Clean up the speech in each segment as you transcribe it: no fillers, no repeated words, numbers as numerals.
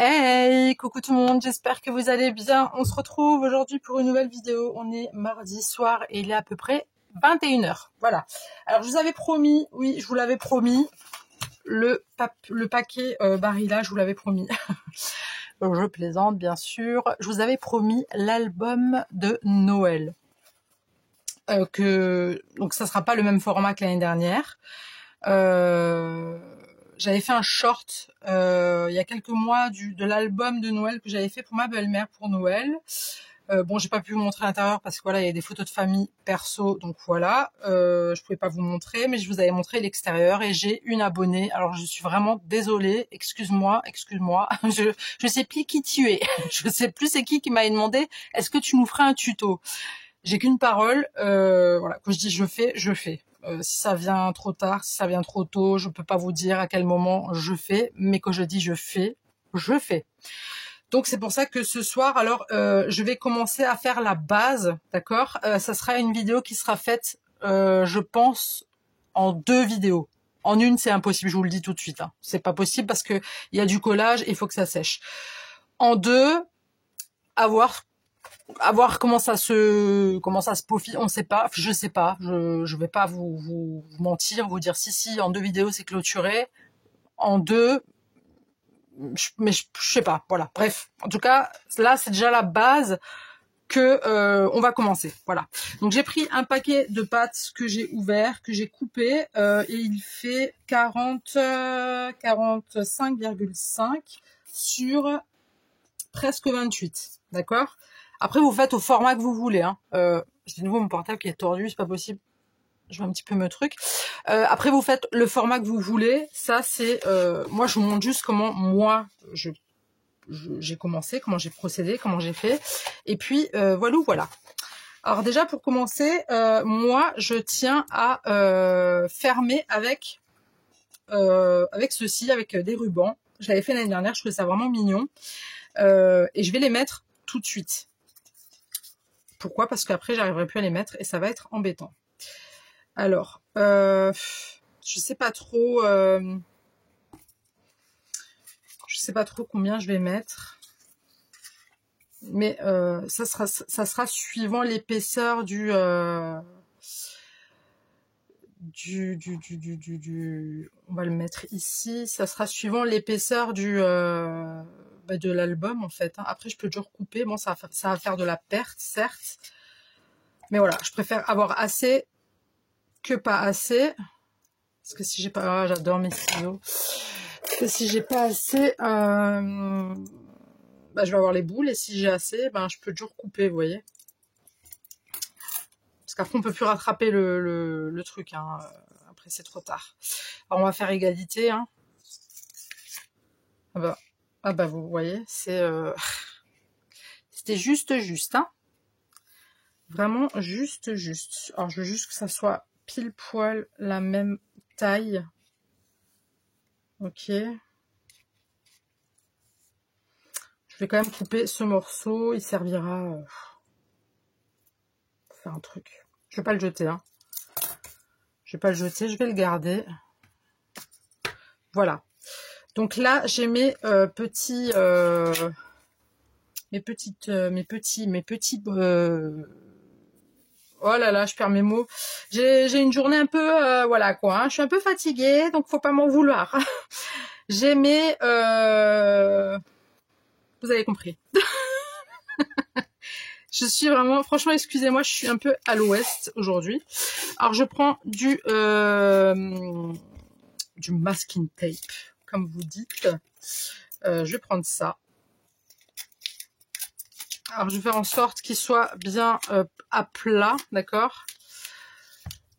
Hey, coucou tout le monde, j'espère que vous allez bien. On se retrouve aujourd'hui pour une nouvelle vidéo. On est mardi soir et il est à peu près 21 heures. Voilà. Alors je vous avais promis, oui, je vous l'avais promis, le paquet Barilla, je vous l'avais promis. Je plaisante bien sûr. Je vous avais promis l'album de Noël. Donc ça sera pas le même format que l'année dernière. J'avais fait un short il y a quelques mois de l'album de Noël que j'avais fait pour ma belle-mère pour Noël. Bon, j'ai pas pu vous montrer l'intérieur parce que voilà, il y a des photos de famille perso, donc voilà, je pouvais pas vous montrer, mais je vous avais montré l'extérieur et j'ai une abonnée. Alors je suis vraiment désolée, excuse-moi, je sais plus qui tu es, je sais plus c'est qui m'a demandé, est-ce que tu nous ferais un tuto? J'ai qu'une parole, voilà, quand je dis je fais, je fais. Si ça vient trop tard, si ça vient trop tôt, je peux pas vous dire à quel moment je fais, mais quand je dis je fais, je fais. Donc c'est pour ça que ce soir, alors je vais commencer à faire la base, d'accord. Ça sera une vidéo qui sera faite, je pense, en 2 vidéos. En une, c'est impossible, je vous le dis tout de suite. Hein. C'est pas possible parce que il y a du collage, il faut que ça sèche. En 2, à voir comment ça se peaufine, on sait pas, je sais pas, je vais pas vous mentir, vous dire si en 2 vidéos c'est clôturé, en 2 mais je sais pas, voilà. Bref, en tout cas, là c'est déjà la base que on va commencer. Voilà. Donc j'ai pris un paquet de pâtes que j'ai ouvert, que j'ai coupé et il fait 45,5 sur presque 28, d'accord. Après, vous faites au format que vous voulez. Hein. J'ai de nouveau mon portable qui est tordu, c'est pas possible. Je vais un petit peu me truc. Après, vous faites le format que vous voulez. Ça, c'est... moi, je vous montre juste comment moi, j'ai commencé, comment j'ai procédé, comment j'ai fait. Et puis, voilà. Alors déjà, pour commencer, moi, je tiens à fermer avec ceci, avec des rubans. Je l'avais fait l'année dernière, je trouvais ça vraiment mignon. Et je vais les mettre tout de suite. Pourquoi? Parce qu'après, j'arriverai plus à les mettre et ça va être embêtant. Alors, je sais pas trop combien je vais mettre. Mais ça sera suivant l'épaisseur on va le mettre ici. Ça sera suivant l'épaisseur de l'album en fait. Hein. Après, je peux toujours couper. Bon, ça va faire de la perte, certes. Mais voilà, je préfère avoir assez que pas assez. Parce que si j'ai pas... j'adore mes ciseaux. Parce que si j'ai pas assez... je vais avoir les boules. Et si j'ai assez, je peux toujours couper, vous voyez. Parce qu'après, on peut plus rattraper le truc. Hein. Après, c'est trop tard. Alors, on va faire égalité. Hein. Ah bah, vous voyez, c'était juste. Hein. Vraiment juste. Alors, je veux juste que ça soit pile poil la même taille. Ok. Je vais quand même couper ce morceau. Il servira pour faire un truc. Je vais pas le jeter. Hein. Je vais pas le jeter. Je vais le garder. Voilà. Donc là, j'ai mes petits... mes petits... oh là là, je perds mes mots. J'ai une journée un peu... voilà quoi. Hein. Je suis un peu fatiguée, donc faut pas m'en vouloir. J'ai mes... vous avez compris. Je suis vraiment... Franchement, excusez-moi, je suis un peu à l'ouest aujourd'hui. Alors, je prends du masking tape, comme vous dites. Je vais prendre ça. Alors, je vais faire en sorte qu'il soit bien à plat, d'accord?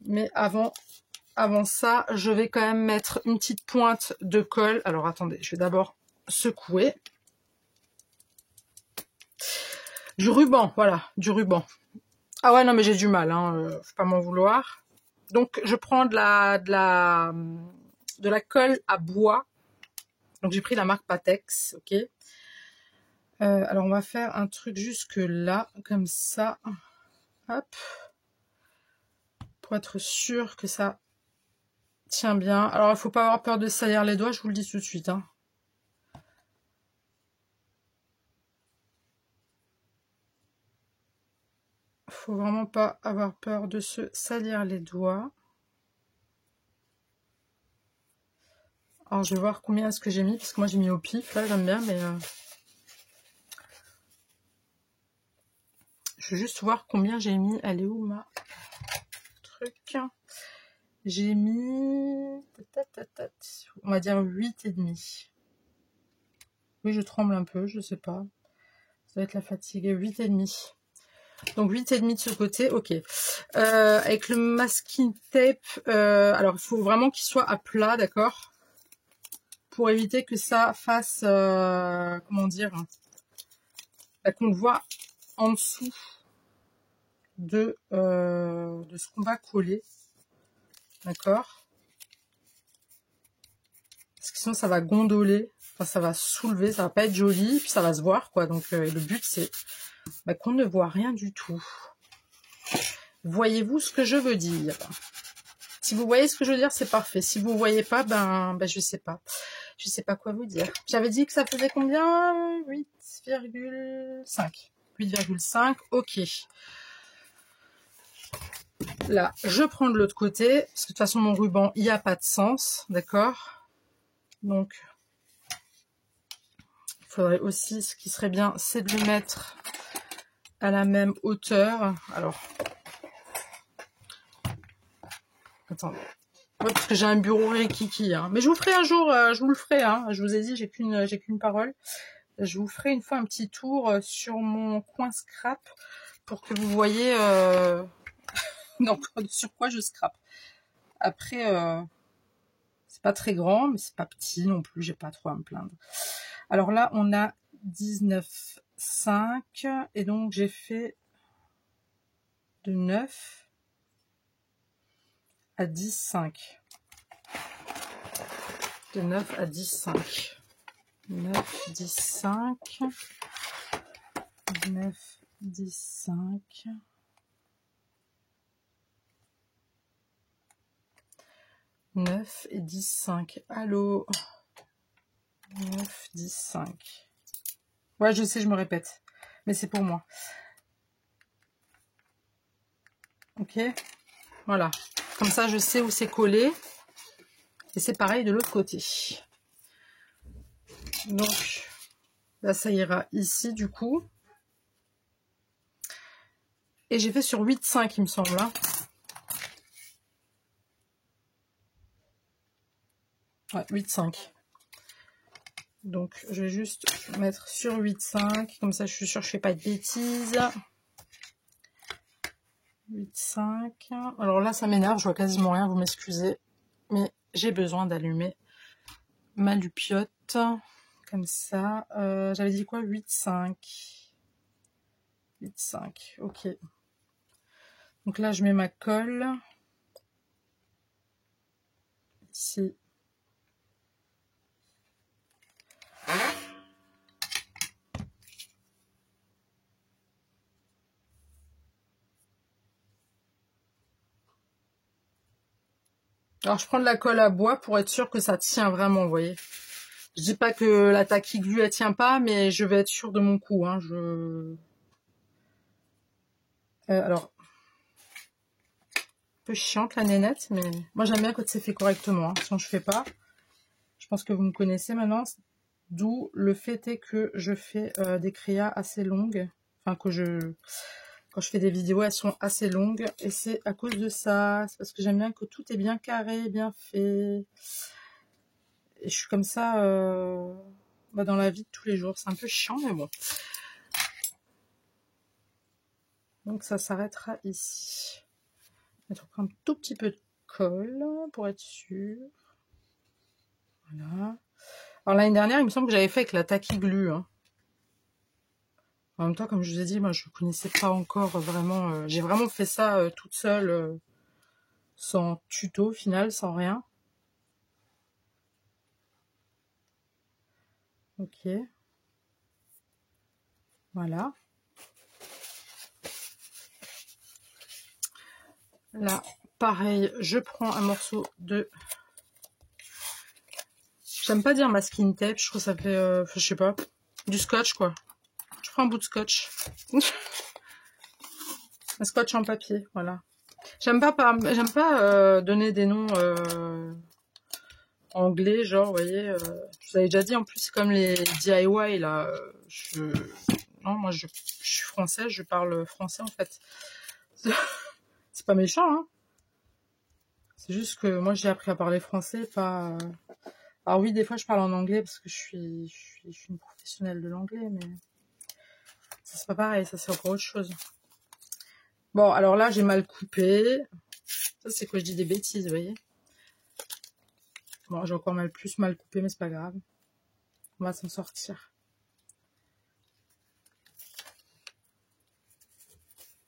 Mais avant ça, je vais quand même mettre une petite pointe de colle. Alors, attendez, je vais d'abord secouer. Du ruban, voilà, du ruban. Ah ouais, non, mais j'ai du mal, hein, faut pas m'en vouloir. Donc, je prends de la colle à bois. Donc, j'ai pris la marque Patex, ok. Alors, on va faire un truc jusque là, comme ça. Hop. Pour être sûr que ça tient bien. Alors, il faut pas avoir peur de salir les doigts, je vous le dis tout de suite. Hein. faut vraiment pas avoir peur de se salir les doigts. Alors je vais voir combien est-ce que j'ai mis, parce que moi j'ai mis au pif, là j'aime bien, mais je veux juste voir combien j'ai mis. Elle est où ma truc? J'ai mis, on va dire 8,5. Oui, je tremble un peu, je sais pas. Ça va être la fatigue. 8,5. Donc 8,5 de ce côté, ok. Avec le masking tape, alors il faut vraiment qu'il soit à plat, d'accord? Pour éviter que ça fasse, comment dire, qu'on le voit en dessous de ce qu'on va coller. D'accord? Parce que sinon ça va gondoler, enfin ça va soulever, ça va pas être joli, puis ça va se voir quoi. Donc le but c'est qu'on ne voit rien du tout. Voyez-vous ce que je veux dire? Si vous voyez ce que je veux dire, c'est parfait. Si vous voyez pas, je sais pas. Je sais pas quoi vous dire. J'avais dit que ça faisait combien? 8,5. 8,5, ok. Là, je prends de l'autre côté, parce que de toute façon, mon ruban, il n'y a pas de sens, d'accord? Donc, il faudrait aussi, ce qui serait bien, c'est de le mettre à la même hauteur. Alors, attendez. Ouais, parce que j'ai un bureau rikiki, hein. Mais je vous ferai un jour, je vous le ferai, hein. Je vous ai dit, j'ai qu'une parole. Je vous ferai une fois un petit tour sur mon coin scrap pour que vous voyez donc, sur quoi je scrape. Après, c'est pas très grand, mais c'est pas petit non plus, j'ai pas trop à me plaindre. Alors là, on a 19,5 et donc j'ai fait de 9 à 10,5. De 9 à 10,5. 9, 10,5. 9, 10,5. 9 et 10,5. Allô? 9, 10,5. Ouais, je sais, je me répète. Mais c'est pour moi. Ok? Voilà. Comme ça, je sais où c'est collé. Et c'est pareil de l'autre côté. Donc, là, ça ira ici, du coup. Et j'ai fait sur 8,5, il me semble. Hein. Ouais, 8,5. Donc, je vais juste mettre sur 8,5. Comme ça, je suis sûre que je fais pas de bêtises. 8,5. Alors là, ça m'énerve. Je vois quasiment rien. Vous m'excusez. Mais j'ai besoin d'allumer ma lupiote. Comme ça. J'avais dit quoi? 8,5. 8,5. Ok. Donc là, je mets ma colle. Ici. Alors, je prends de la colle à bois pour être sûr que ça tient vraiment, vous voyez. Je dis pas que la tacky glue, elle tient pas, mais je vais être sûre de mon coup. Hein. Alors, un peu chiante la nénette, mais moi j'aime bien quand c'est fait correctement. Hein. Sinon, je fais pas. Je pense que vous me connaissez maintenant. D'où le fait est que je fais des créas assez longues. Enfin, quand je fais des vidéos, elles sont assez longues. Et c'est à cause de ça. C'est parce que j'aime bien que tout est bien carré, bien fait. Et je suis comme ça dans la vie de tous les jours. C'est un peu chiant, mais bon. Donc ça s'arrêtera ici. Je vais mettre un tout petit peu de colle pour être sûr. Voilà. Alors l'année dernière, il me semble que j'avais fait avec la tacky glue. Hein. En même temps, comme je vous ai dit, moi je ne connaissais pas encore vraiment. J'ai vraiment fait ça toute seule, sans tuto au final, sans rien. Ok. Voilà. Là, pareil, je prends un morceau de... J'aime pas dire masking tape, je trouve que ça fait, je sais pas, du scotch quoi. Je prends un bout de scotch. Un scotch en papier, voilà. J'aime pas donner des noms anglais, genre, vous voyez. Je vous avais déjà dit, en plus, c'est comme les DIY, là. Non, moi, je suis française, je parle français, en fait. C'est pas méchant, hein. C'est juste que moi, j'ai appris à parler français, pas... Alors oui, des fois, je parle en anglais parce que je suis une professionnelle de l'anglais, mais ça, c'est pas pareil, ça, c'est encore autre chose. Bon, alors là, j'ai mal coupé. Ça, c'est que je dis des bêtises, vous voyez. Bon, j'ai encore plus mal coupé, mais c'est pas grave. On va s'en sortir.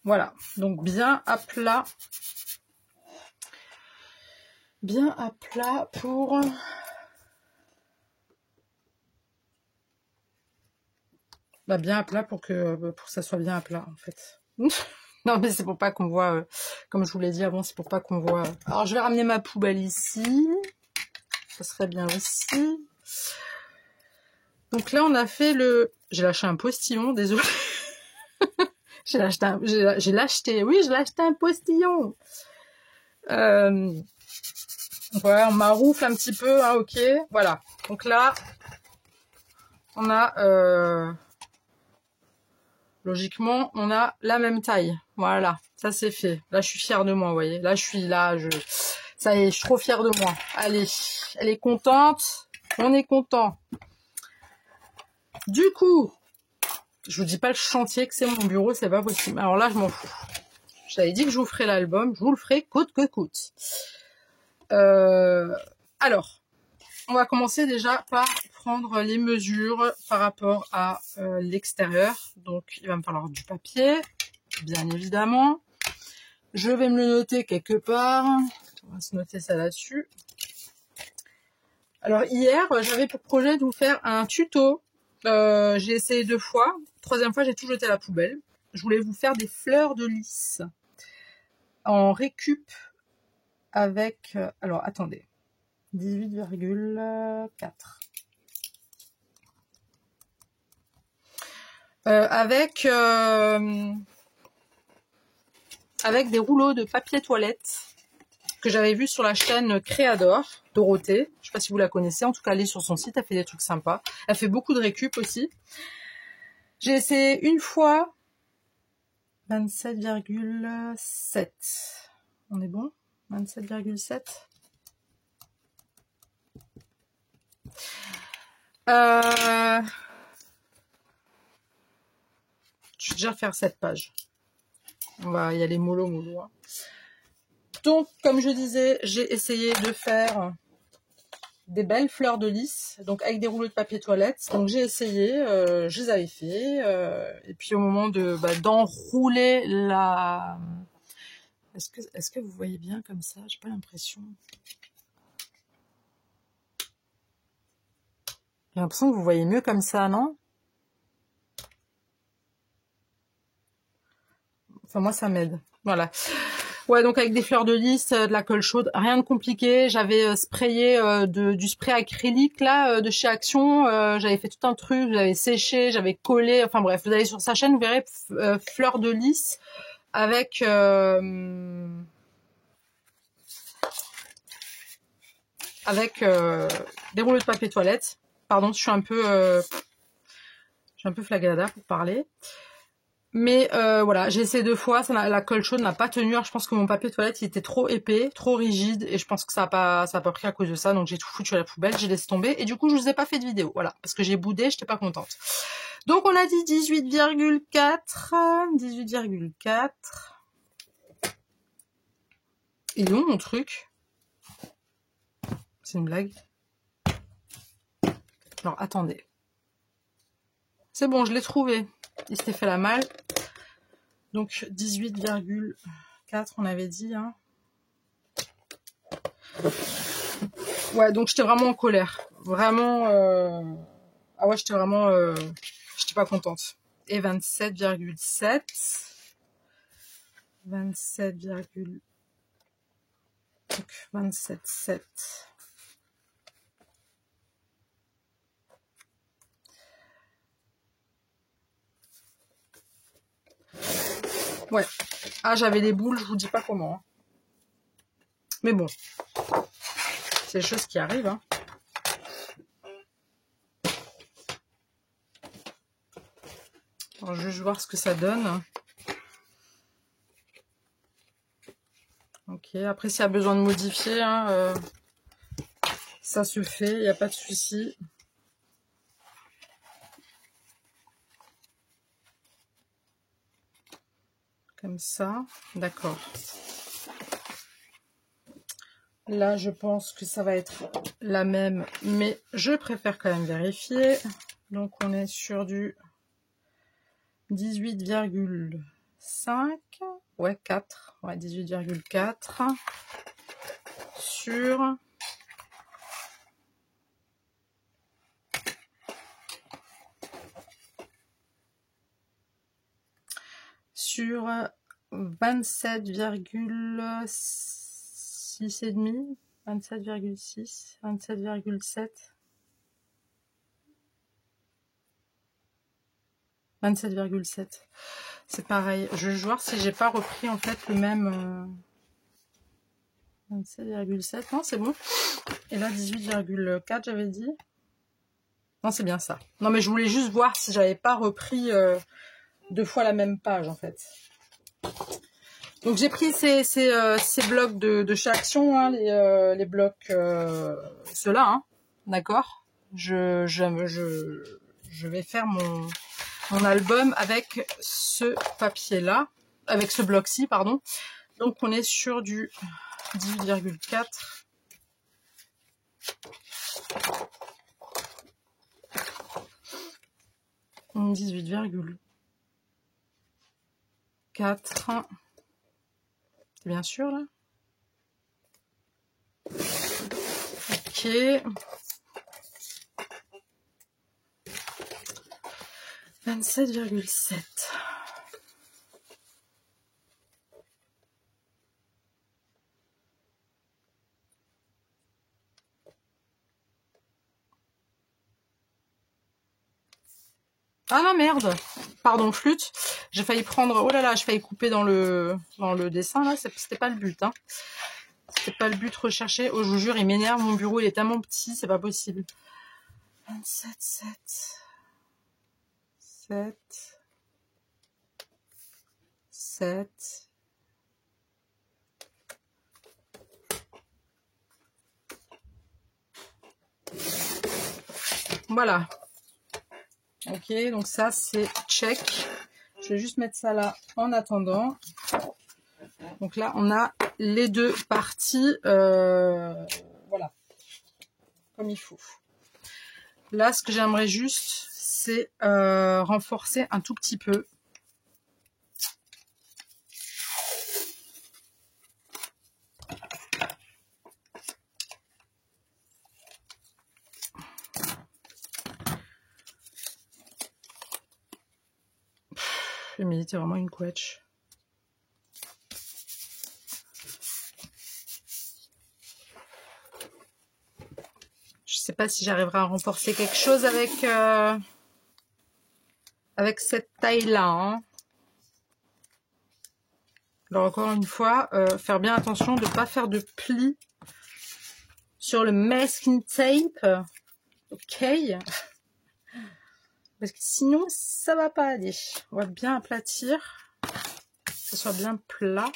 Voilà, donc bien à plat. Bien à plat pour... Bah, bien à plat pour que ça soit bien à plat, en fait. Non, mais c'est pour pas qu'on voit, comme je vous l'ai dit avant, c'est pour pas qu'on voit... Alors, je vais ramener ma poubelle ici. Ça serait bien aussi. Donc là, on a fait le... J'ai lâché un postillon, désolé. J'ai lâché un postillon. Voilà, on maroufle un petit peu, hein, ok. Voilà. Donc là, on a... Logiquement, on a la même taille. Voilà, ça c'est fait. Là, je suis fière de moi, vous voyez. Là, ça y est, je suis trop fière de moi. Allez, elle est contente. On est content. Du coup, je vous dis pas le chantier que c'est mon bureau, c'est pas possible. Alors là, je m'en fous. J'avais dit que je vous ferai l'album, je vous le ferai coûte que coûte. Alors, on va commencer déjà par prendre les mesures par rapport à l'extérieur. Donc, il va me falloir du papier, bien évidemment. Je vais me le noter quelque part. On va se noter ça là-dessus. Alors, hier, j'avais pour projet de vous faire un tuto. J'ai essayé 2 fois. 3e fois, j'ai tout jeté à la poubelle. Je voulais vous faire des fleurs de lys en récup avec... alors, attendez. 18,4. Avec des rouleaux de papier toilette que j'avais vu sur la chaîne Créador, Dorothée. Je sais pas si vous la connaissez, en tout cas allez sur son site, elle fait des trucs sympas. Elle fait beaucoup de récup aussi. J'ai essayé une fois 27,7. On est bon? 27,7. Je vais déjà faire cette page. On va y aller mollo. Hein. Donc, comme je disais, j'ai essayé de faire des belles fleurs de lys, donc avec des rouleaux de papier toilette. Donc j'ai essayé, je les avais fait. Et puis au moment d'enrouler la... Est-ce que vous voyez bien comme ça? J'ai pas l'impression. J'ai l'impression que vous voyez mieux comme ça, non? Enfin, moi, ça m'aide. Voilà. Ouais, donc avec des fleurs de lys, de la colle chaude, rien de compliqué. J'avais sprayé du spray acrylique, là, de chez Action. J'avais fait tout un truc, j'avais séché, j'avais collé. Enfin bref, vous allez sur sa chaîne, vous verrez fleurs de lys avec... des rouleaux de papier toilette. Pardon, je suis un peu flagrada pour parler. Mais voilà, j'ai essayé 2 fois, la colle chaude n'a pas tenu. Alors, je pense que mon papier toilette il était trop épais, trop rigide, et je pense que ça a pas pris à cause de ça. Donc j'ai tout foutu à la poubelle, j'ai laissé tomber. Et du coup, je vous ai pas fait de vidéo, voilà, parce que j'ai boudé, j'étais pas contente. Donc on a dit 18,4, 18,4. Il est où mon truc? C'est une blague. Alors attendez. C'est bon, je l'ai trouvé. Il s'était fait la malle. Donc 18,4 on avait dit. Hein. Ouais, donc j'étais vraiment en colère. Vraiment... Ah ouais, j'étais vraiment... j'étais pas contente. Et 27,7. 27,7. Ouais. Ah, j'avais des boules, je vous dis pas comment. Hein. Mais bon, c'est des choses qui arrivent. Hein. Alors, je vais juste voir ce que ça donne. Ok, après s'il y a besoin de modifier, hein, ça se fait, il n'y a pas de souci. Comme ça, d'accord. Là, je pense que ça va être la même, mais je préfère quand même vérifier. Donc, on est sur du 18,5. Ouais, 4. Ouais, 18,4. Sur 27,6 et demi, 27,6, 27,7, 27,7. C'est pareil. Je vais voir si j'ai pas repris en fait le même 27,7. Non, c'est bon. Et là 18,4 j'avais dit. Non, c'est bien ça. Non, mais je voulais juste voir si j'avais pas repris 2 fois la même page en fait. Donc j'ai pris ces blocs de chez Action, hein, les blocs ceux-là, hein, d'accord. Je vais faire mon album avec ce papier-là, avec ce bloc-ci, pardon. Donc on est sur du 18,4. « 18,4. C'est bien sûr là. Ok. 27,7. Ah la merde. Pardon, flûte. J'ai failli prendre... Oh là là, j'ai failli couper dans le dessin là. C'était pas le but. Hein. C'était pas le but recherché. Oh, je vous jure, il m'énerve. Mon bureau, il est tellement petit, c'est pas possible. 27,7. 7. Voilà. Ok, donc ça c'est check. Je vais juste mettre ça là en attendant. Donc là on a les deux parties, voilà, comme il faut. Là ce que j'aimerais juste c'est renforcer un tout petit peu. Mais c'était vraiment une couette. Je sais pas si j'arriverai à renforcer quelque chose avec cette taille-là. Hein. Alors encore une fois, faire bien attention de ne pas faire de plis sur le masking tape. Ok. Parce que sinon, ça va pas aller. On va bien aplatir. Que ce soit bien plat.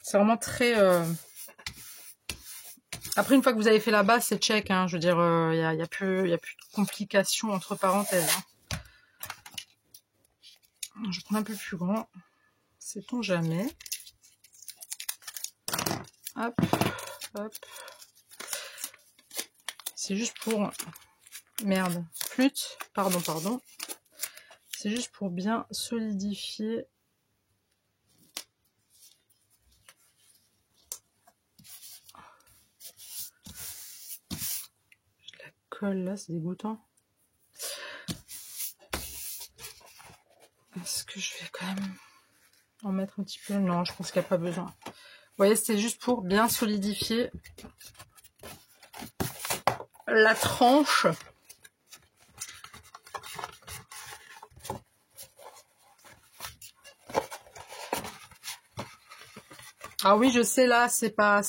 C'est vraiment très... Après, une fois que vous avez fait la base, c'est check. Hein. Je veux dire, il n'y a plus de complications entre parenthèses. Hein. Je prends un peu plus grand. Sait-on jamais. Hop, hop. C'est juste pour... Merde. Flûte. Pardon. C'est juste pour bien solidifier. Je la colle là, c'est dégoûtant. Est-ce que je vais quand même en mettre un petit peu? Non, je pense qu'il n'y a pas besoin. Vous voyez, c'est juste pour bien solidifier la tranche. Ah oui, je sais, là, c'est pas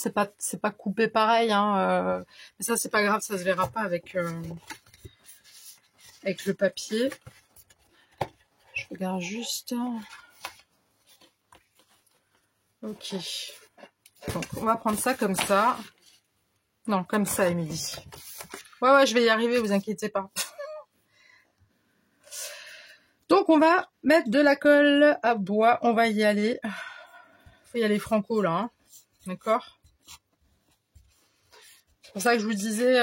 coupé pareil, hein, mais ça, c'est pas grave, ça se verra pas avec le papier. Je regarde juste. Ok. Donc, on va prendre ça comme ça. Non, comme ça, Émilie. Ouais, je vais y arriver, vous inquiétez pas. Donc, on va mettre de la colle à bois. On va y aller. Faut y aller franco, là. Hein. D'accord? C'est pour ça que je vous disais...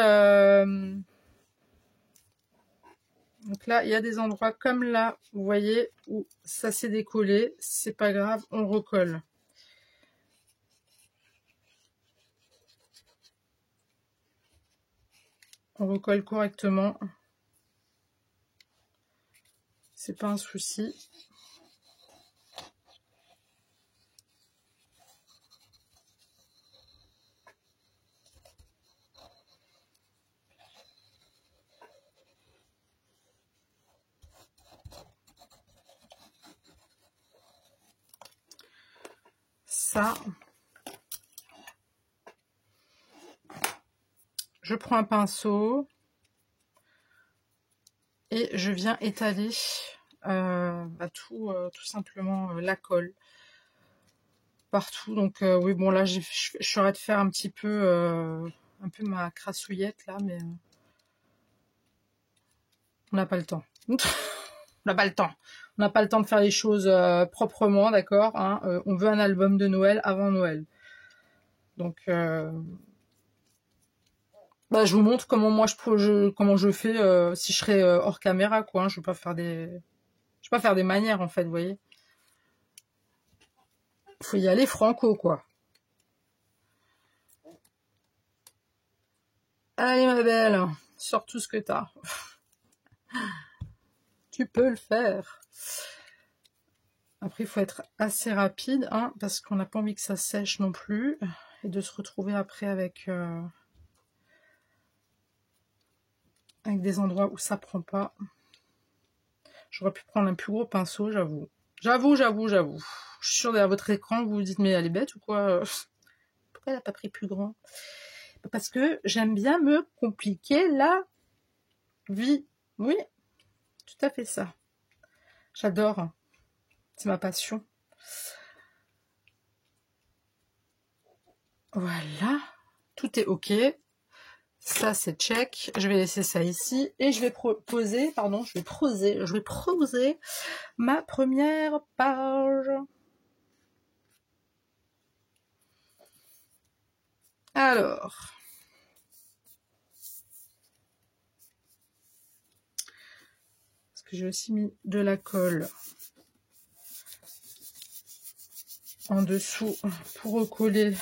Donc là, il y a des endroits comme là, vous voyez, où ça s'est décollé. C'est pas grave, on recolle. On recolle correctement. C'est pas un souci. Ça. Je prends un pinceau. Et je viens étaler tout simplement la colle. Partout. Donc oui, bon là, je serais de faire un peu ma crassouillette là, mais on n'a pas le temps. On n'a pas le temps. On n'a pas le temps de faire les choses proprement, d'accord, hein, on veut un album de Noël avant Noël. Donc, bah, je vous montre comment moi comment je fais si je serais hors caméra, quoi. Hein, je vais pas faire des manières en fait, vous voyez. Faut y aller franco, quoi. Allez, ma belle, sors tout ce que t'as. Tu peux le faire. Après, il faut être assez rapide, hein, parce qu'on n'a pas envie que ça sèche non plus. Et de se retrouver après avec des endroits où ça prend pas. J'aurais pu prendre un plus gros pinceau, j'avoue. J'avoue. Je suis sûre derrière votre écran, vous vous dites, mais elle est bête ou quoi? Pourquoi elle n'a pas pris plus grand? Parce que j'aime bien me compliquer la vie. Oui, tout à fait ça. J'adore. C'est ma passion. Voilà. Tout est OK. Ça, c'est check. Je vais laisser ça ici. Et je vais poser ma première page. Alors. Parce que j'ai aussi mis de la colle en dessous pour recoller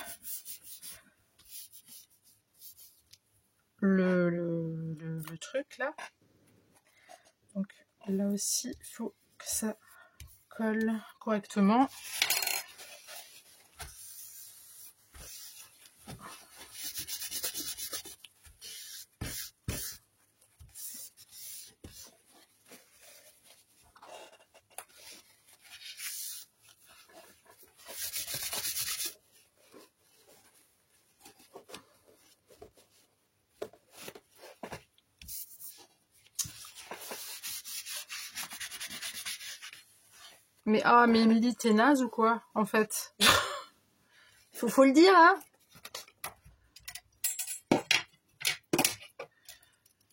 le truc là. Donc là aussi, il faut que ça colle correctement. Mais Émilie, t'es naze ou quoi, en fait? faut le dire, hein?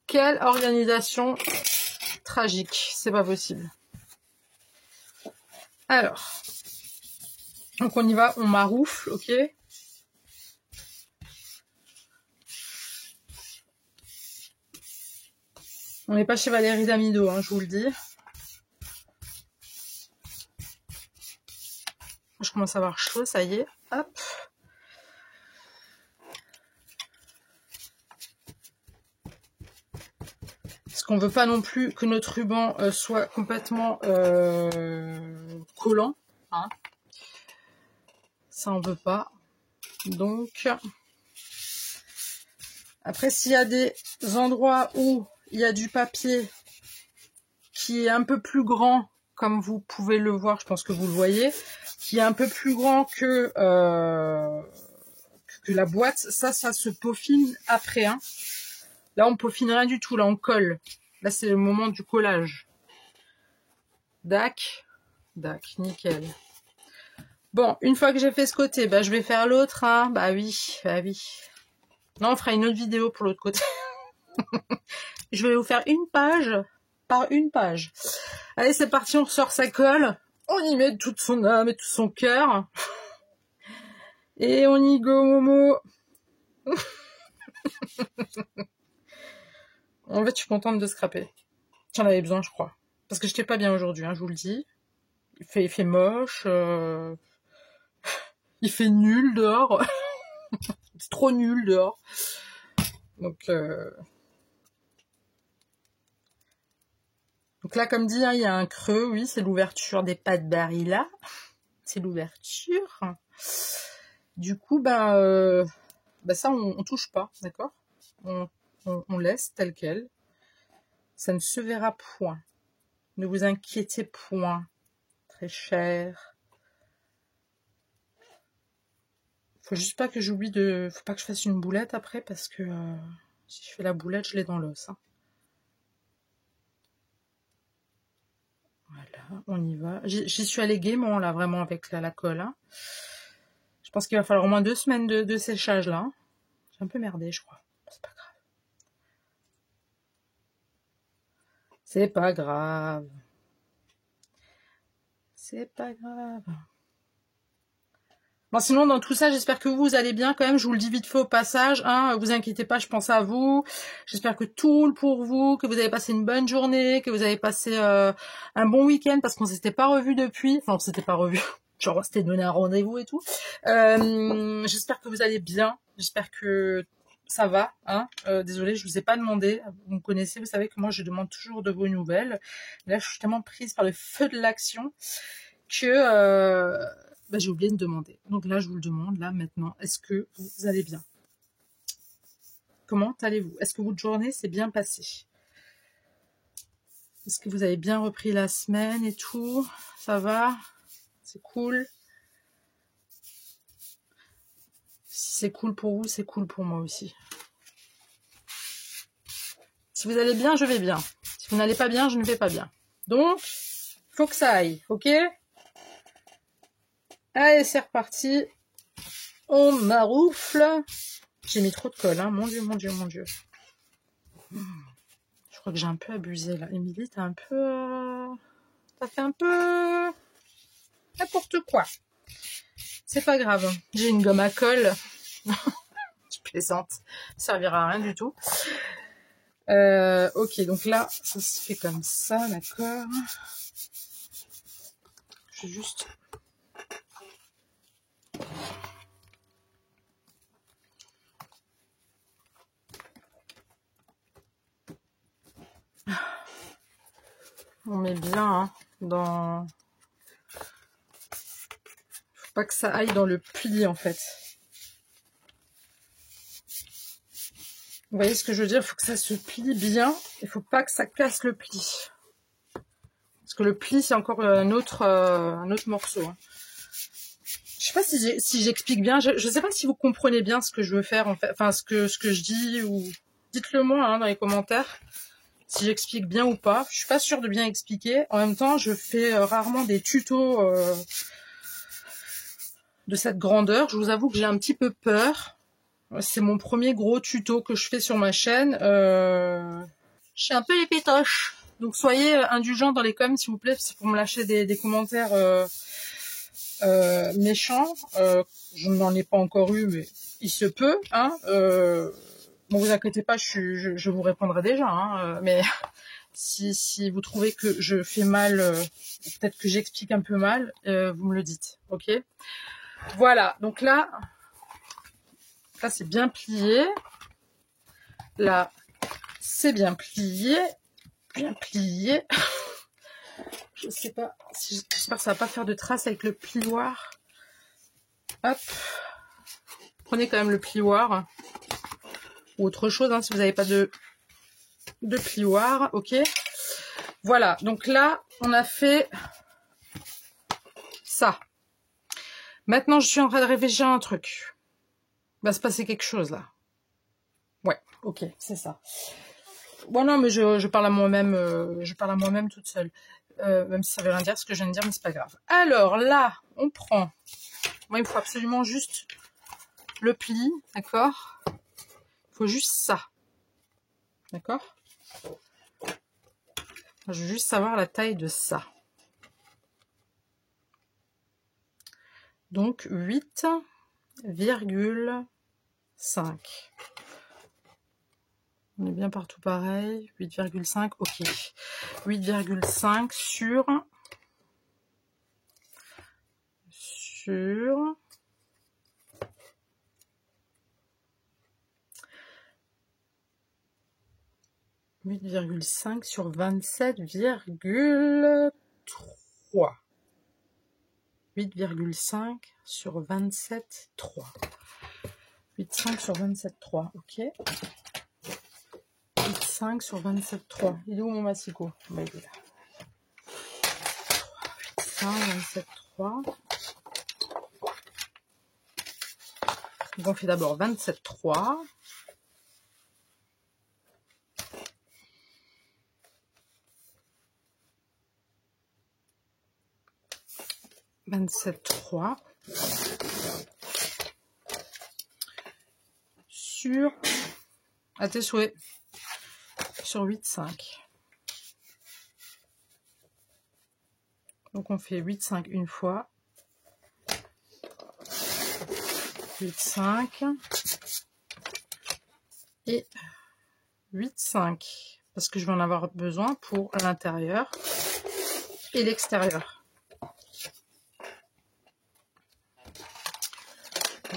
Quelle organisation tragique, c'est pas possible. Alors, donc on y va, on maroufle, ok? On n'est pas chez Valérie Damido, hein, je vous le dis. Je commence à avoir chaud, ça y est. Hop. Parce qu'on veut pas non plus que notre ruban soit complètement collant. Hein. Ça, on veut pas. Donc, Après, s'il y a des endroits où il y a du papier qui est un peu plus grand, comme vous pouvez le voir, je pense que vous le voyez, qui est un peu plus grand que la boîte, ça se peaufine après. Hein. Là, on peaufine rien du tout, là, on colle. Là, c'est le moment du collage. Dac, nickel. Bon, une fois que j'ai fait ce côté, bah, je vais faire l'autre. Hein. Bah oui. Non, on fera une autre vidéo pour l'autre côté. Je vais vous faire une page par une page. Allez, c'est parti, on ressort sa colle. On y met toute son âme et tout son cœur. Et on y go, Momo. En fait, je suis contente de scraper. J'en avais besoin, je crois. Parce que j'étais pas bien aujourd'hui, hein, je vous le dis. Il fait moche. Il fait nul dehors. C'est trop nul dehors. Donc là, comme dit, hein, il y a un creux. Oui, c'est l'ouverture des pattes Barry là. C'est l'ouverture. Du coup, ça, on touche pas, d'accord, on laisse tel quel. Ça ne se verra point. Ne vous inquiétez point, très cher. Faut juste pas que j'oublie de... Faut pas que je fasse une boulette après, parce que si je fais la boulette, je l'ai dans l'os. Hein. Voilà, on y va. J'y suis allée gaiement, là, vraiment, avec la colle. Hein. Je pense qu'il va falloir au moins 2 semaines de séchage, là. Hein. J'ai un peu merdé, je crois. C'est pas grave. C'est pas grave. C'est pas grave. Bon, sinon, dans tout ça, j'espère que vous allez bien quand même. Je vous le dis vite fait au passage. Hein, vous inquiétez pas, je pense à vous. J'espère que tout roule pour vous, que vous avez passé une bonne journée, que vous avez passé un bon week-end, parce qu'on s'était pas revu depuis. Enfin, on s'était pas revu. Genre, on s'était donné un rendez-vous et tout. J'espère que vous allez bien. J'espère que ça va. Hein. Désolée, je vous ai pas demandé. Vous me connaissez, vous savez que moi, je demande toujours de vos nouvelles. Là, je suis tellement prise par le feu de l'action que... j'ai oublié de demander. Donc là, je vous le demande, là, maintenant. Est-ce que vous allez bien? Comment allez-vous? Est-ce que votre journée s'est bien passée? Est-ce que vous avez bien repris la semaine et tout? Ça va? C'est cool? Si c'est cool pour vous, c'est cool pour moi aussi. Si vous allez bien, je vais bien. Si vous n'allez pas bien, je ne vais pas bien. Donc, faut que ça aille, ok? Allez, c'est reparti. On maroufle. J'ai mis trop de colle, hein. Mon Dieu, mon Dieu, mon Dieu. Je crois que j'ai un peu abusé, là. Émilie, t'as un peu... T'as fait un peu... n'importe quoi. C'est pas grave. J'ai une gomme à colle. Je plaisante. Ça servira à rien du tout. Ok, donc là, ça se fait comme ça, d'accord. Je vais juste... On met bien hein, dans... Faut pas que ça aille dans le pli, en fait. Vous voyez ce que je veux dire? Il faut que ça se plie bien. Il faut pas que ça casse le pli. Parce que le pli, c'est encore un autre morceau. Hein. Je sais pas si j'explique bien. Je sais pas si vous comprenez bien ce que je veux faire, en fait. Enfin, ce que je dis, ou... Dites-le moi hein, dans les commentaires. Si j'explique bien ou pas. Je suis pas sûre de bien expliquer. En même temps, je fais rarement des tutos de cette grandeur. Je vous avoue que j'ai un petit peu peur. C'est mon premier gros tuto que je fais sur ma chaîne. Je suis un peu les pétoches. Donc soyez indulgents dans les coms s'il vous plaît. C'est pour me lâcher des commentaires méchants. Je n'en ai pas encore eu, mais il se peut. Hein. Bon, vous inquiétez pas, je vous répondrai déjà. Hein, mais si vous trouvez que je fais mal, peut-être que j'explique un peu mal, vous me le dites. Ok. Voilà. Donc là c'est bien plié. Là, c'est bien plié. Bien plié. Je sais pas. J'espère que ça va pas faire de traces avec le plioir. Hop. Prenez quand même le plioir. ou autre chose, hein, si vous n'avez pas de plioir, ok. Voilà, donc là, on a fait ça. Maintenant, je suis en train de réfléchir à un truc. Il va se passer quelque chose, là. Ouais, ok, c'est ça. Bon, non, mais je parle à moi-même toute seule. Même si ça veut rien dire ce que je viens de dire, mais c'est pas grave. Alors, là, on prend... Moi, il me faut absolument juste le pli, d'accord? Il faut juste ça. D'accord? Je veux juste savoir la taille de ça. Donc 8,5. On est bien partout pareil. 8,5, ok. 8,5 sur 8,5 sur 27,3. 8,5 sur 27,3. 8,5 sur 27,3, ok. 8,5 sur 27,3. Il est où mon massicot? Bah, il est là. 8,5, 27,3. Donc on fait d'abord 27,3. 27,3 sur, à tes souhaits, sur 8,5. Donc on fait 8,5 une fois, 8,5 et 8,5 parce que je vais en avoir besoin pour l'intérieur et l'extérieur.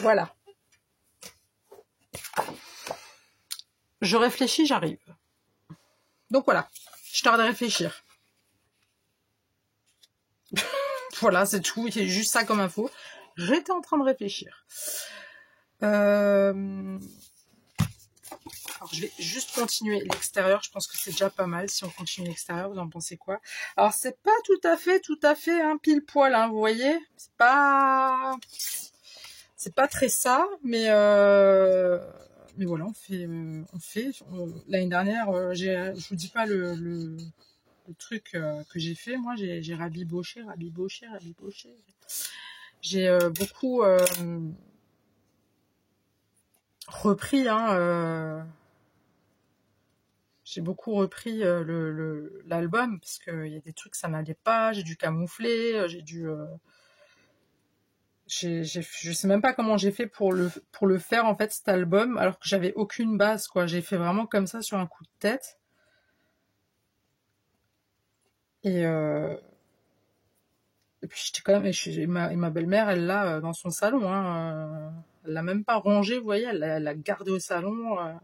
Voilà. Je réfléchis, j'arrive. Donc voilà, je tarde à réfléchir. Voilà, c'est tout. Il y a juste ça comme info. J'étais en train de réfléchir. Alors, je vais juste continuer l'extérieur. Je pense que c'est déjà pas mal si on continue l'extérieur. Vous en pensez quoi? Alors, c'est pas tout à fait, hein, pile poil. Hein, vous voyez, c'est pas très ça, mais voilà, on fait. L'année dernière, je vous dis pas le truc que j'ai fait. Moi, j'ai rabiboché. J'ai beaucoup repris, hein, j'ai beaucoup repris l'album parce qu'il y a des trucs ça n'allait pas, j'ai dû camoufler, je sais même pas comment j'ai fait pour le faire en fait cet album alors que j'avais aucune base quoi. J'ai fait vraiment comme ça sur un coup de tête et puis j'étais quand même et ma belle-mère elle l'a dans son salon, hein, elle l'a même pas rangé, vous voyez, elle l'a gardé au salon.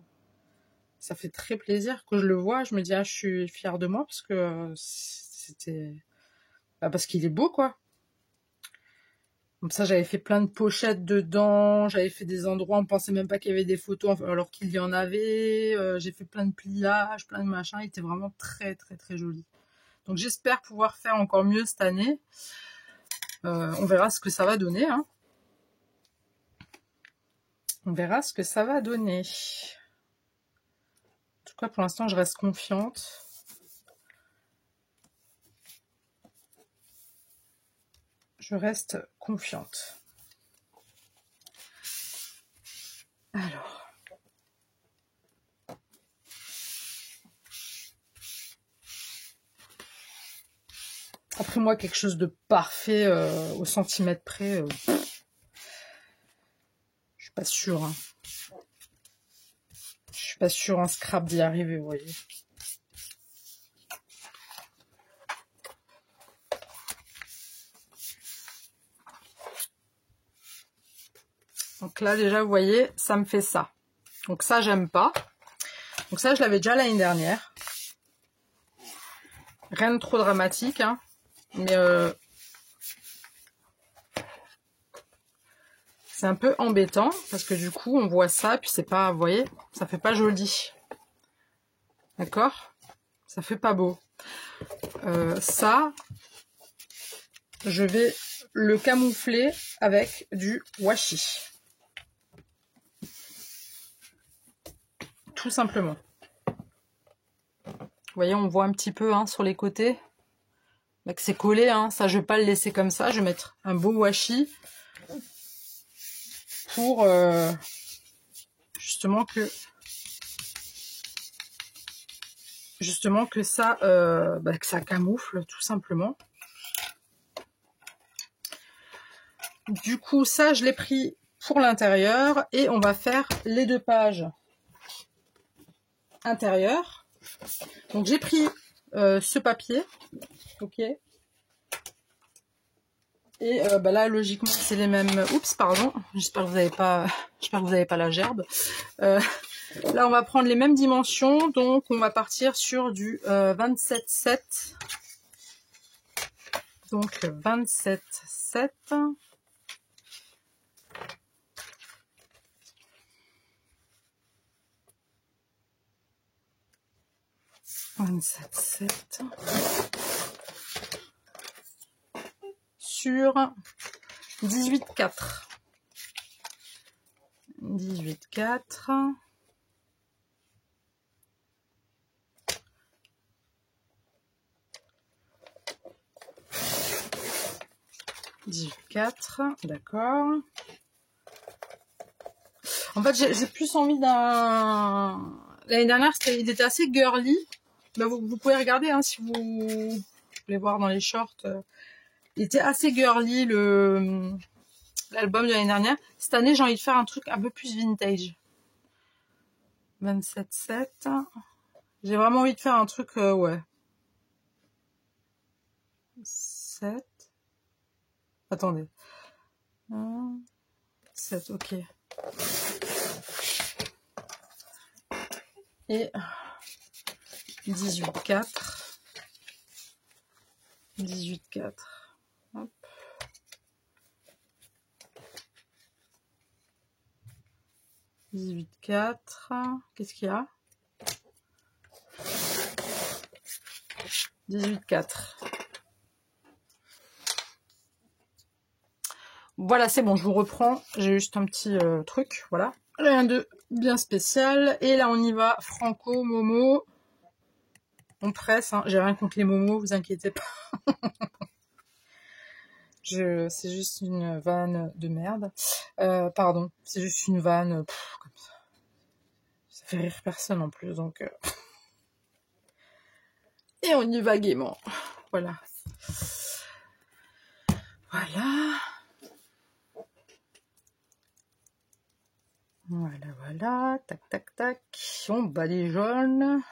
Ça fait très plaisir que je le vois. Je me dis, ah, je suis fière de moi parce que c'était... parce qu'il est beau, quoi. Comme ça, j'avais fait plein de pochettes dedans. J'avais fait des endroits, on pensait même pas qu'il y avait des photos alors qu'il y en avait. J'ai fait plein de pliages, plein de machins. Il était vraiment très, très, très joli. Donc, j'espère pouvoir faire encore mieux cette année. On verra ce que ça va donner, hein. On verra ce que ça va donner. En tout cas, pour l'instant, je reste confiante. Je reste confiante. Alors. Après moi, quelque chose de parfait au centimètre près, je suis pas sûre. Hein. Je suis pas sûre en scrap d'y arriver, vous voyez. Donc là, déjà, vous voyez, ça me fait ça. Donc ça, j'aime pas. Donc ça, je l'avais déjà l'année dernière. Rien de trop dramatique, hein. Mais C'est un peu embêtant parce que du coup on voit ça puis c'est pas, vous voyez, ça fait pas joli. D'accord? Ça fait pas beau. Ça, je vais le camoufler avec du washi. Tout simplement. Vous voyez, on voit un petit peu hein, sur les côtés. Là, que c'est collé, hein. Ça je vais pas le laisser comme ça. Je vais mettre un beau washi pour justement que ça que ça camoufle tout simplement. Du coup ça je l'ai pris pour l'intérieur et on va faire les 2 pages intérieures. Donc j'ai pris ce papier, ok, et là logiquement c'est les mêmes. Oups, pardon, j'espère que vous n'avez pas la gerbe. Là on va prendre les mêmes dimensions, donc on va partir sur du 27,7. Donc 27,7. 27,7 sur 18,4. 18,4. 18,4, d'accord. En fait, j'ai plus envie d'un... L'année dernière, il était assez girly. Ben, vous pouvez regarder hein, si vous voulez voir dans les shorts. Il était assez girly l'album de l'année dernière. Cette année, j'ai envie de faire un truc un peu plus vintage. 27,7. J'ai vraiment envie de faire un truc, ouais. 7. Attendez. 7, ok. Et 18,4. 18,4. Hop. 18,4. Qu'est-ce qu'il y a? 18,4. Voilà, c'est bon, je vous reprends. J'ai juste un petit truc, voilà. Rien de bien spécial. Et là, on y va. Franco, Momo. On presse, hein. J'ai rien contre les Momo, vous inquiétez pas. C'est juste une vanne de merde. Pardon, c'est juste une vanne. Comme ça. Ça fait rire personne en plus, donc... Et on y va gaiement. Voilà. Voilà. Voilà, voilà. Tac, tac, tac. On bat les jaunes.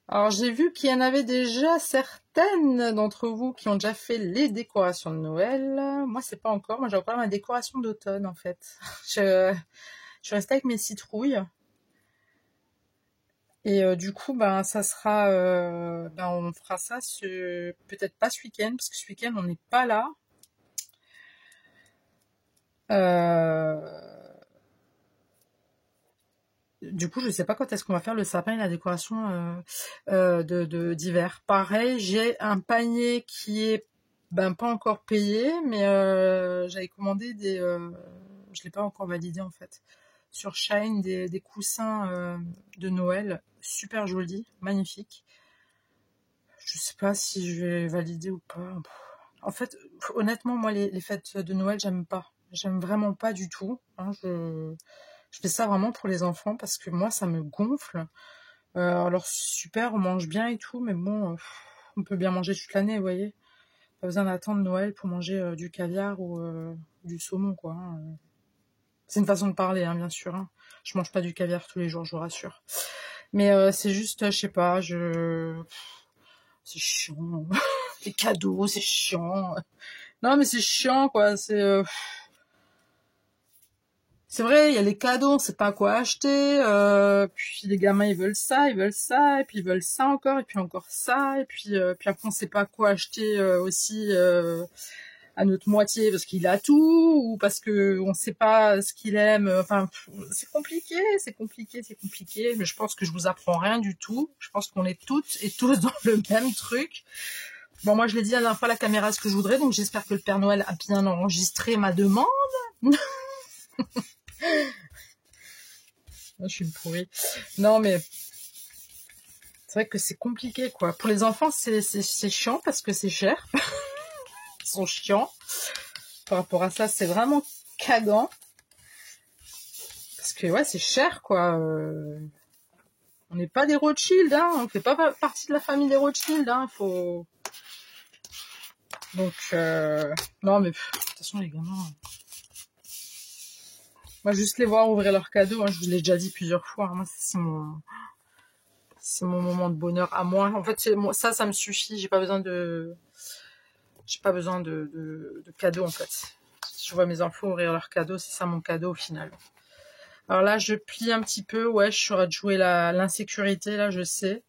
Alors, j'ai vu qu'il y en avait déjà certaines d'entre vous qui ont déjà fait les décorations de Noël. Moi, c'est pas encore. Moi, j'ai encore ma décoration d'automne, en fait. Je suis restée avec mes citrouilles. Et du coup, ben, ça sera... on fera ça peut-être pas ce week-end, parce que ce week-end, on n'est pas là. Du coup, je sais pas quand est-ce qu'on va faire le sapin et la décoration d'hiver. Pareil, j'ai un panier qui est pas encore payé, mais j'avais commandé je l'ai pas encore validé en fait. Sur Shine, des coussins de Noël, super jolis, magnifiques. Je sais pas si je vais valider ou pas. En fait, honnêtement, moi, les fêtes de Noël, j'aime pas. J'aime vraiment pas du tout. Hein, je fais ça vraiment pour les enfants parce que moi, ça me gonfle. Alors, super, on mange bien et tout, mais bon, on peut bien manger toute l'année, vous voyez. Pas besoin d'attendre Noël pour manger du caviar ou du saumon, quoi. Hein. C'est une façon de parler, hein, bien sûr. Hein. Je mange pas du caviar tous les jours, je vous rassure. Mais c'est juste, je sais pas, c'est chiant. Les cadeaux, c'est chiant. Non, mais c'est chiant, quoi. c'est vrai, il y a les cadeaux, on sait pas quoi acheter, puis les gamins ils veulent ça, et puis ils veulent ça encore, et puis encore ça, et puis après on sait pas quoi acheter aussi à notre moitié parce qu'il a tout, ou parce que on sait pas ce qu'il aime, enfin c'est compliqué, mais je pense que je vous apprends rien du tout, je pense qu'on est toutes et tous dans le même truc. Bon, moi je l'ai dit la dernière fois à la caméra ce que je voudrais, donc j'espère que le Père Noël a bien enregistré ma demande. Je suis une pourrie. Non, mais c'est vrai que c'est compliqué, quoi. Pour les enfants, c'est chiant parce que c'est cher. Ils sont chiants. Par rapport à ça, c'est vraiment cagant. Parce que, ouais, c'est cher, quoi. On n'est pas des Rothschild, hein. On fait pas partie de la famille des Rothschild, hein. Faut... Donc, non, mais de toute façon, les gamins... Moi, juste les voir ouvrir leurs cadeaux, hein, je vous l'ai déjà dit plusieurs fois. Hein, moi, c'est mon moment de bonheur à moi. En fait, ça me suffit. J'ai pas besoin de cadeaux, en fait. Si je vois mes enfants ouvrir leurs cadeaux, c'est ça mon cadeau au final. Alors là, je plie un petit peu. Ouais, je suis en train de jouer l'insécurité, là, je sais.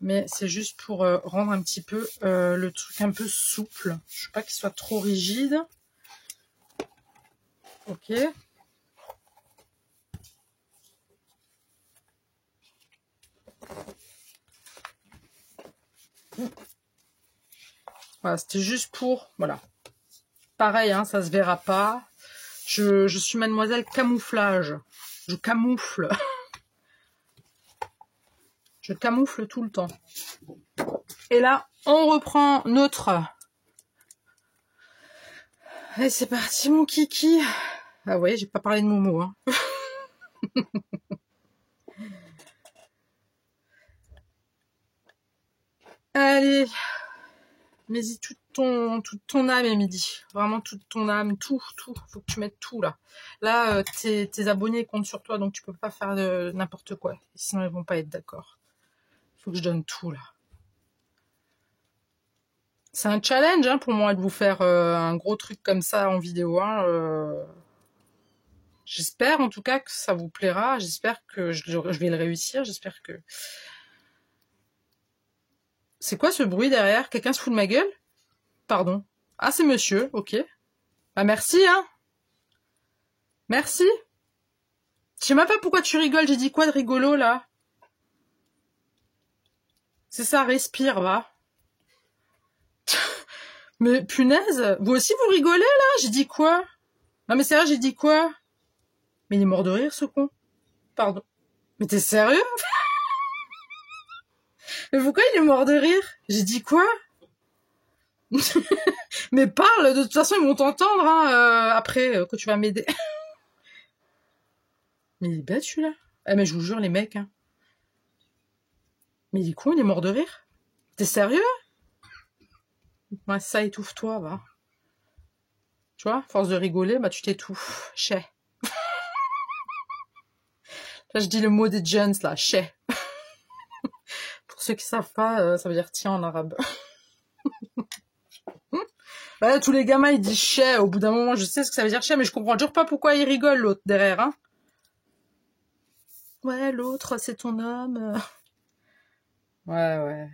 Mais c'est juste pour rendre un petit peu le truc un peu souple. Je veux pas qu'il soit trop rigide. Ok. Voilà, c'était juste pour... Voilà. Pareil, hein, ça se verra pas. Je suis mademoiselle camouflage. Je camoufle. Je camoufle tout le temps. Et là, on reprend notre... Allez, c'est parti, mon kiki. Ah ouais, j'ai pas parlé de Momo, hein. Allez. Mets-y toute ton âme, Émilie. Vraiment toute ton âme, tout. Faut que tu mettes tout, là. Là, tes abonnés comptent sur toi, donc tu peux pas faire n'importe quoi. Sinon, ils vont pas être d'accord. Faut que je donne tout, là. C'est un challenge, hein, pour moi, de vous faire un gros truc comme ça en vidéo, hein. J'espère, en tout cas, que ça vous plaira. J'espère que je vais le réussir. J'espère que... C'est quoi ce bruit derrière? Quelqu'un se fout de ma gueule? Pardon. Ah, c'est monsieur, ok. Bah merci, hein. Merci. Je sais même pas pourquoi tu rigoles, j'ai dit quoi de rigolo, là? C'est ça, respire, va. Mais punaise, vous aussi vous rigolez, là? J'ai dit quoi? Non mais sérieux, j'ai dit quoi? Mais il est mort de rire, ce con. Pardon. Mais t'es sérieux? Mais pourquoi il est mort de rire? J'ai dit quoi? Mais parle, de toute façon ils vont t'entendre, hein, après, que tu vas m'aider. Mais il est bête, celui-là. Eh, mais je vous jure, les mecs, hein. Mais il est con, il est mort de rire. T'es sérieux? Ouais, ça, étouffe-toi, va. Tu vois, force de rigoler, bah tu t'étouffes. Chais. Là, je dis le mot des gens, là, chais. Pour ceux qui savent pas, ça veut dire tiens en arabe. Ouais, tous les gamins, ils disent chais. Au bout d'un moment, je sais ce que ça veut dire chais, mais je comprends toujours pas pourquoi il rigole, l'autre, derrière, hein. Ouais, l'autre, c'est ton homme. Ouais.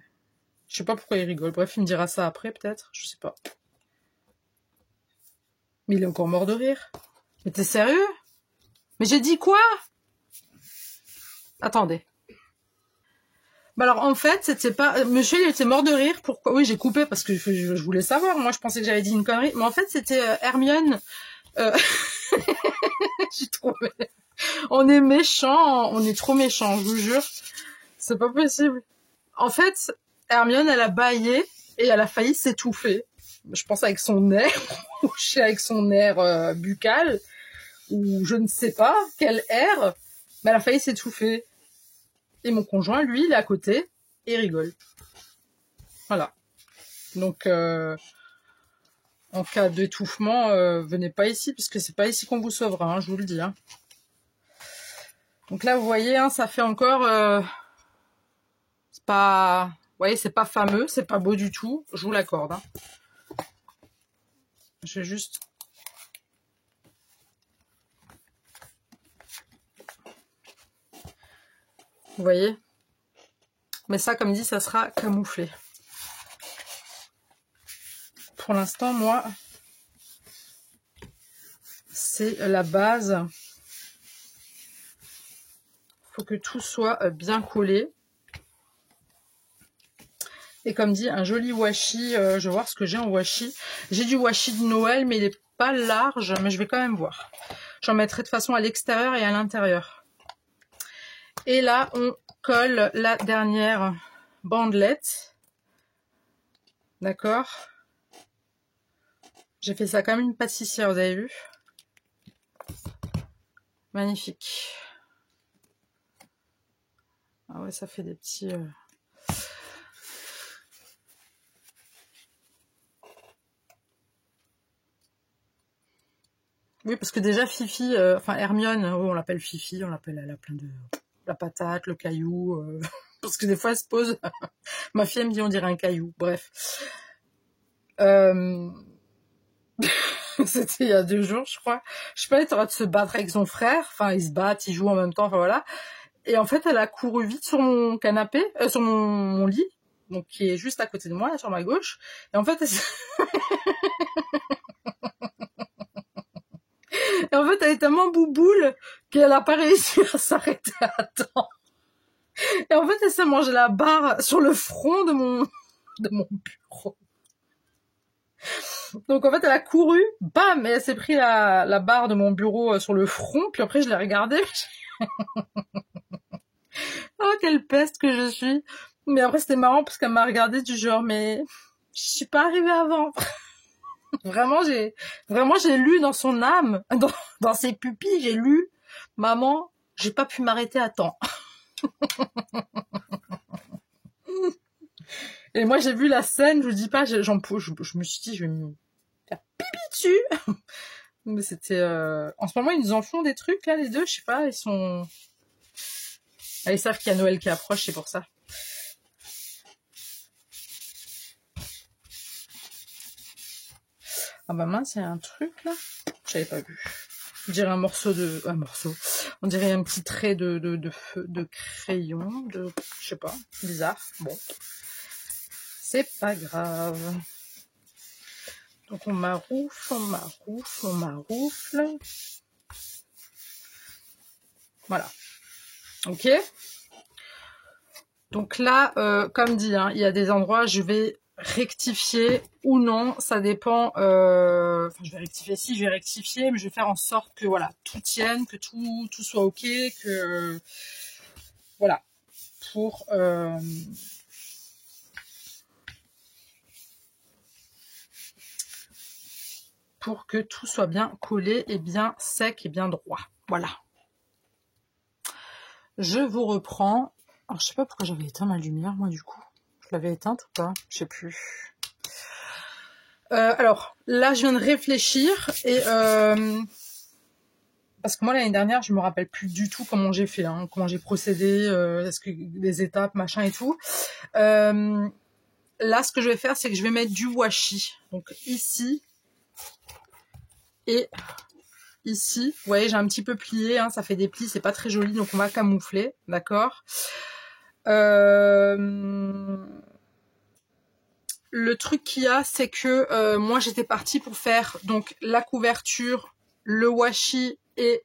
Je sais pas pourquoi il rigole. Bref, il me dira ça après, peut-être. Je sais pas. Mais il est encore mort de rire. Mais t'es sérieux? Mais j'ai dit quoi? Attendez. Bah alors, en fait, c'était pas... Monsieur, il était mort de rire. Pourquoi? Oui, j'ai coupé parce que je voulais savoir. Moi, je pensais que j'avais dit une connerie. Mais en fait, c'était Hermione. J'ai trouvé... On est méchants. On est trop méchants, je vous jure. C'est pas possible. En fait, Hermione, elle a bâillé et elle a failli s'étouffer. Je pense avec son air, ou avec son air buccal, ou je ne sais pas quel air, mais elle a failli s'étouffer. Et mon conjoint, lui, il est à côté et il rigole. Voilà. Donc, en cas d'étouffement, venez pas ici, puisque c'est pas ici qu'on vous sauvera, hein, je vous le dis. Hein. Donc là, vous voyez, hein, ça fait encore... c'est pas... Vous voyez, c'est pas fameux, c'est pas beau du tout. Je vous l'accorde. Hein. Je vais juste... Vous voyez? Mais ça, comme dit, ça sera camouflé. Pour l'instant, moi, c'est la base. Il faut que tout soit bien collé. Et comme dit, un joli washi. Je vais voir ce que j'ai en washi. J'ai du washi de Noël, mais il n'est pas large. Mais je vais quand même voir. J'en mettrai de façon à l'extérieur et à l'intérieur. Et là, on colle la dernière bandelette. D'accord? J'ai fait ça comme une pâtissière, vous avez vu? Magnifique. Ah ouais, ça fait des petits... Oui, parce que déjà Fifi, enfin Hermione, on l'appelle Fifi, on l'appelle, elle a plein de... La patate, le caillou, parce que des fois elle se pose... Ma fille elle me dit on dirait un caillou, bref. C'était il y a 2 jours, je crois. Je sais pas, elle est en train de se battre avec son frère, enfin ils se battent, ils jouent en même temps, enfin voilà. Et en fait, elle a couru vite sur mon canapé, sur mon lit, donc qui est juste à côté de moi, là, sur ma gauche. Et en fait, elle est tellement bouboule qu'elle a pas réussi à s'arrêter à temps. Et en fait, elle s'est mangé la barre sur le front de mon bureau. Donc en fait, elle a couru, bam, et elle s'est pris la barre de mon bureau sur le front. Puis après, je l'ai regardée. Oh, quelle peste que je suis. Mais après, c'était marrant parce qu'elle m'a regardé du genre, mais je suis pas arrivée avant. Vraiment, j'ai lu dans son âme, dans ses pupilles, j'ai lu, maman, j'ai pas pu m'arrêter à temps. Et moi, j'ai vu la scène, je vous dis pas, je me suis dit, je vais me faire pipi dessus. Mais c'était, en ce moment, ils nous en font des trucs, là, les deux, je sais pas, ils sont... Ah, ils savent qu'il y a Noël qui approche, c'est pour ça. Ah bah mince, il y a un truc, là. J'avais pas vu. On dirait un morceau. On dirait un petit trait de crayon, je sais pas, bizarre. Bon. C'est pas grave. Donc on maroufle. Voilà. Ok. Donc là, comme dit, hein, il y a des endroits, je vais rectifier ou non, ça dépend. Enfin, je vais rectifier si, je vais rectifier, mais je vais faire en sorte que voilà, tout tienne, que tout soit ok, que voilà, pour que tout soit bien collé et bien sec et bien droit. Voilà. Je vous reprends. Alors, je sais pas pourquoi j'avais éteint ma lumière, moi, du coup. Je l'avais éteinte ou pas? Je sais plus. Alors, là, je viens de réfléchir et... parce que moi, l'année dernière, je me rappelle plus du tout comment j'ai fait, hein, comment j'ai procédé, est-ce que les étapes, machin et tout. Là, ce que je vais faire, c'est que je vais mettre du washi. Donc, ici et... ici, vous voyez, j'ai un petit peu plié, hein, ça fait des plis, c'est pas très joli, donc on va camoufler, d'accord. Le truc qu'il y a, c'est que moi j'étais partie pour faire donc la couverture, le washi et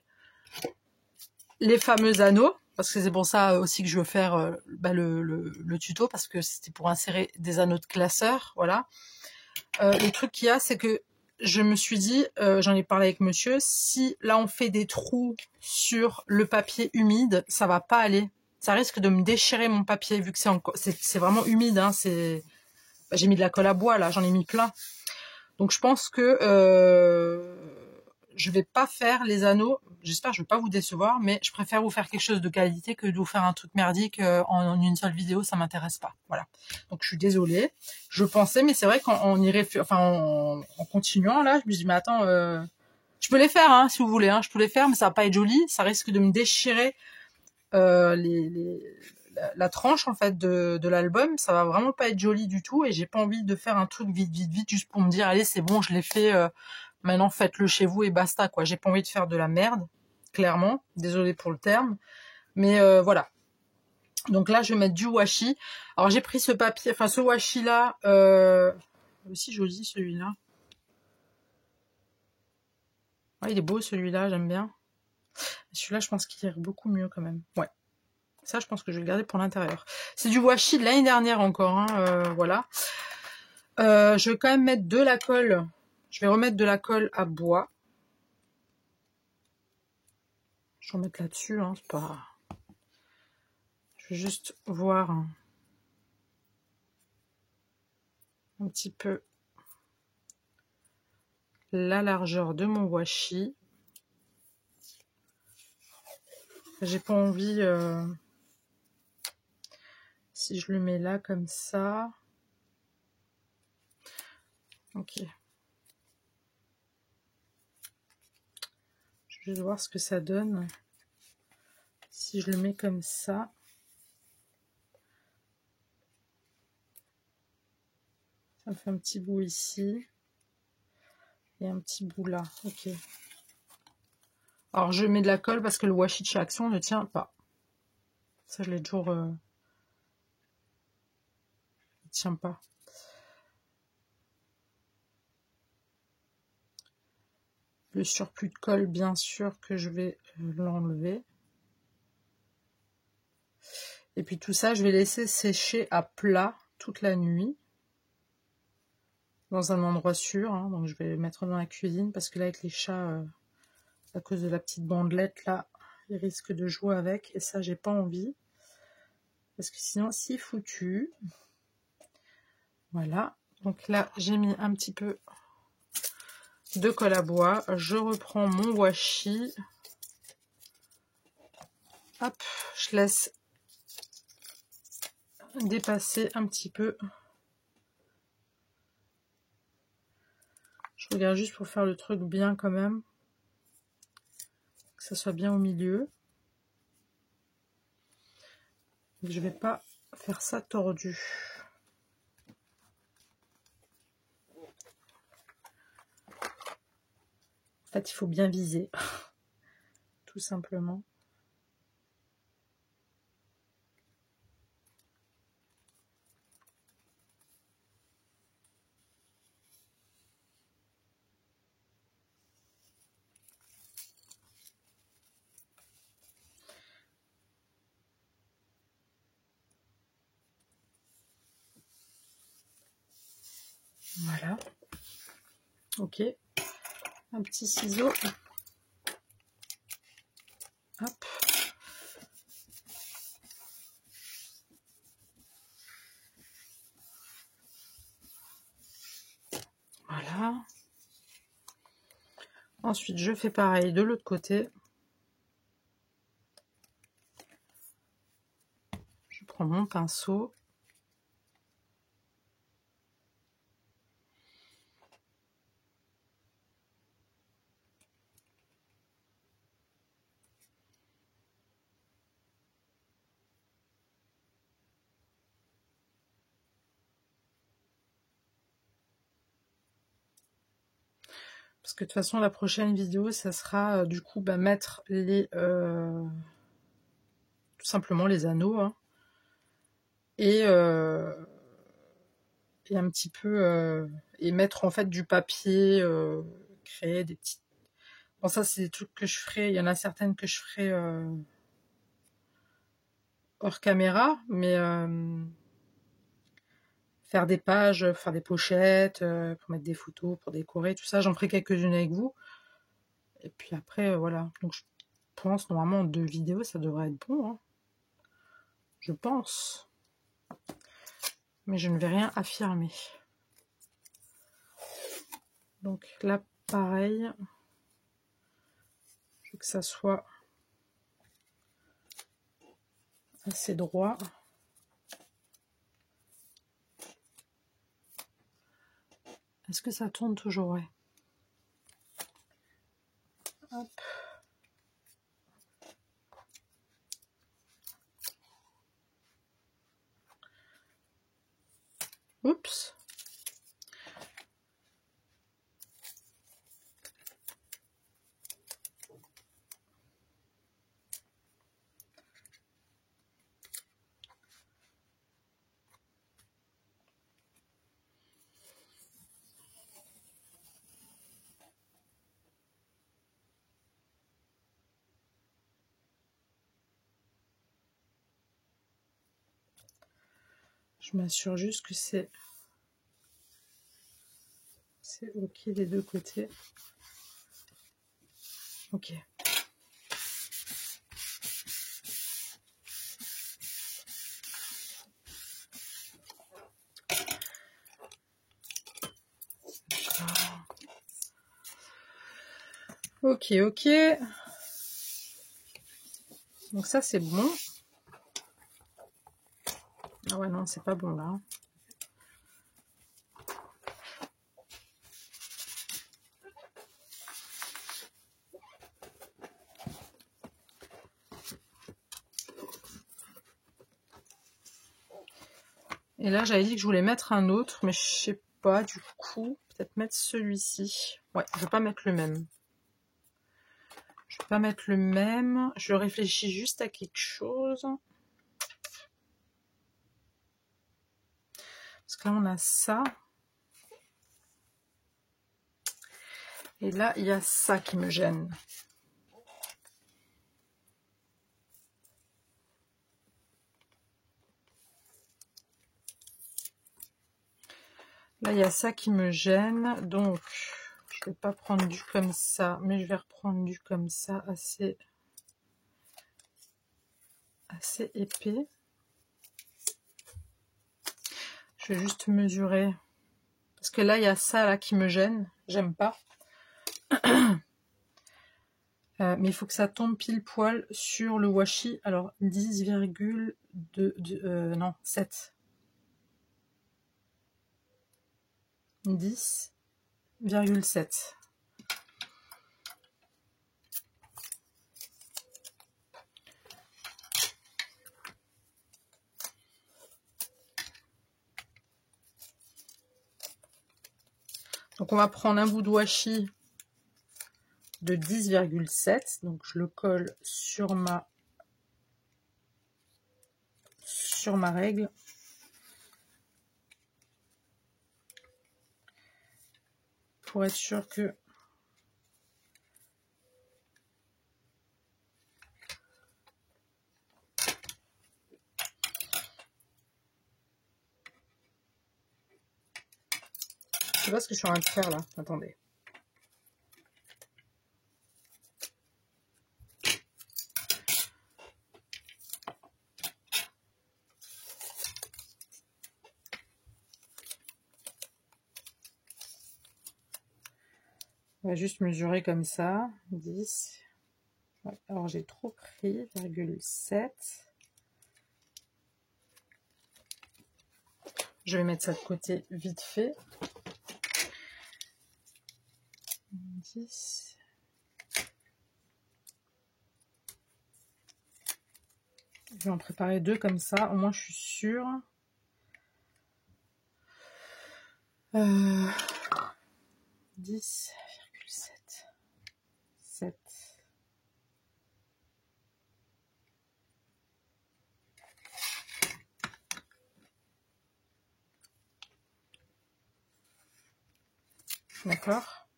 les fameux anneaux, parce que c'est pour ça aussi que je veux faire le tuto, parce que c'était pour insérer des anneaux de classeur, voilà. Le truc qu'il y a, c'est que je me suis dit, j'en ai parlé avec monsieur, si là on fait des trous sur le papier humide, ça va pas aller. Ça risque de me déchirer mon papier, vu que c'est vraiment humide, hein, j'ai mis de la colle à bois là, j'en ai mis plein. Donc je pense que je vais pas faire les anneaux. J'espère que je vais pas vous décevoir, mais je préfère vous faire quelque chose de qualité que de vous faire un truc merdique en une seule vidéo, ça m'intéresse pas. Voilà. Donc je suis désolée. Je pensais, mais c'est vrai qu'en en continuant là, je me dis mais attends, je peux les faire hein, si vous voulez, hein, je peux les faire, mais ça va pas être joli. Ça risque de me déchirer la tranche en fait de l'album, ça va vraiment pas être joli du tout et j'ai pas envie de faire un truc vite juste pour me dire allez c'est bon je l'ai fait, maintenant faites-le chez vous et basta quoi. J'ai pas envie de faire de la merde, clairement, désolée pour le terme, mais voilà. Donc là, je vais mettre du washi. Alors j'ai pris ce papier, enfin ce washi là, aussi joli celui-là. Ouais, il est beau celui-là, j'aime bien. Celui-là, je pense qu'il irait beaucoup mieux quand même. Ouais. Ça, je pense que je vais le garder pour l'intérieur. C'est du washi de l'année dernière encore, hein, voilà. Je vais quand même mettre de la colle. Je vais remettre de la colle à bois. Je vais en mettre là-dessus, hein, c'est pas... Je vais juste voir un petit peu la largeur de mon washi. J'ai pas envie... si je le mets là comme ça... Ok. Je vais voir ce que ça donne. Si je le mets comme ça... Ça me fait un petit bout ici. Et un petit bout là. Ok. Alors je mets de la colle parce que le washi de chez Action ne tient pas. Ça je l'ai toujours... il tient pas. Le surplus de colle, bien sûr que je vais l'enlever. Et puis tout ça, je vais laisser sécher à plat toute la nuit. Dans un endroit sûr. Hein. Donc je vais le mettre dans la cuisine parce que là avec les chats, à cause de la petite bandelette là, ils risquent de jouer avec. Et ça, j'ai pas envie. Parce que sinon, c'est foutu. Voilà. Donc là, j'ai mis un petit peu de colle à bois. Je reprends mon washi. Hop, je laisse dépasser un petit peu. Je regarde juste pour faire le truc bien quand même. Que ça soit bien au milieu. Je vais pas faire ça tordu. En fait, il faut bien viser. Tout simplement. Voilà. Ok. Un petit ciseau. Hop. Voilà. Ensuite, je fais pareil de l'autre côté. Je prends mon pinceau. Parce que de toute façon, la prochaine vidéo, ça sera du coup mettre les... tout simplement les anneaux. Hein, et un petit peu... et mettre en fait du papier, créer des petites... Bon, ça, c'est des trucs que je ferai. Il y en a certaines que je ferai hors caméra, mais faire des pages, faire des pochettes, pour mettre des photos, pour décorer, tout ça, j'en ferai quelques-unes avec vous. Et puis après, voilà. Donc je pense, normalement, 2 vidéos, ça devrait être bon. Hein. Je pense. Mais je ne vais rien affirmer. Donc là, pareil. Je veux que ça soit assez droit. Est-ce que ça tourne toujours? Ouais. Hop. Oups. Je m'assure juste que c'est ok des deux côtés. Ok. Ok, ok. Donc ça c'est bon. Ah ouais non, c'est pas bon là. Et là j'avais dit que je voulais mettre un autre, mais je sais pas du coup. Peut-être mettre celui-ci. Ouais, je vais pas mettre le même. Je vais pas mettre le même. Je réfléchis juste à quelque chose. Parce que là on a ça. Et là il y a ça qui me gêne. Là, il y a ça qui me gêne, donc je vais pas prendre du comme ça, mais je vais reprendre du comme ça, assez épais. Je vais juste mesurer, parce que là, il y a ça là qui me gêne, j'aime pas. Mais il faut que ça tombe pile poil sur le washi. Alors 10,2, non, 7. 10,7. Donc on va prendre un bout de washi de 10,7. Donc je le colle sur ma règle. Pour être sûr que je sais pas ce que je suis en train de faire là. Attendez. On va juste mesurer comme ça. 10. Ouais, alors j'ai trop pris. 0,7. Je vais mettre ça de côté vite fait. 10. Je vais en préparer deux comme ça. Au moins je suis sûre. 10,7. 7. D'accord.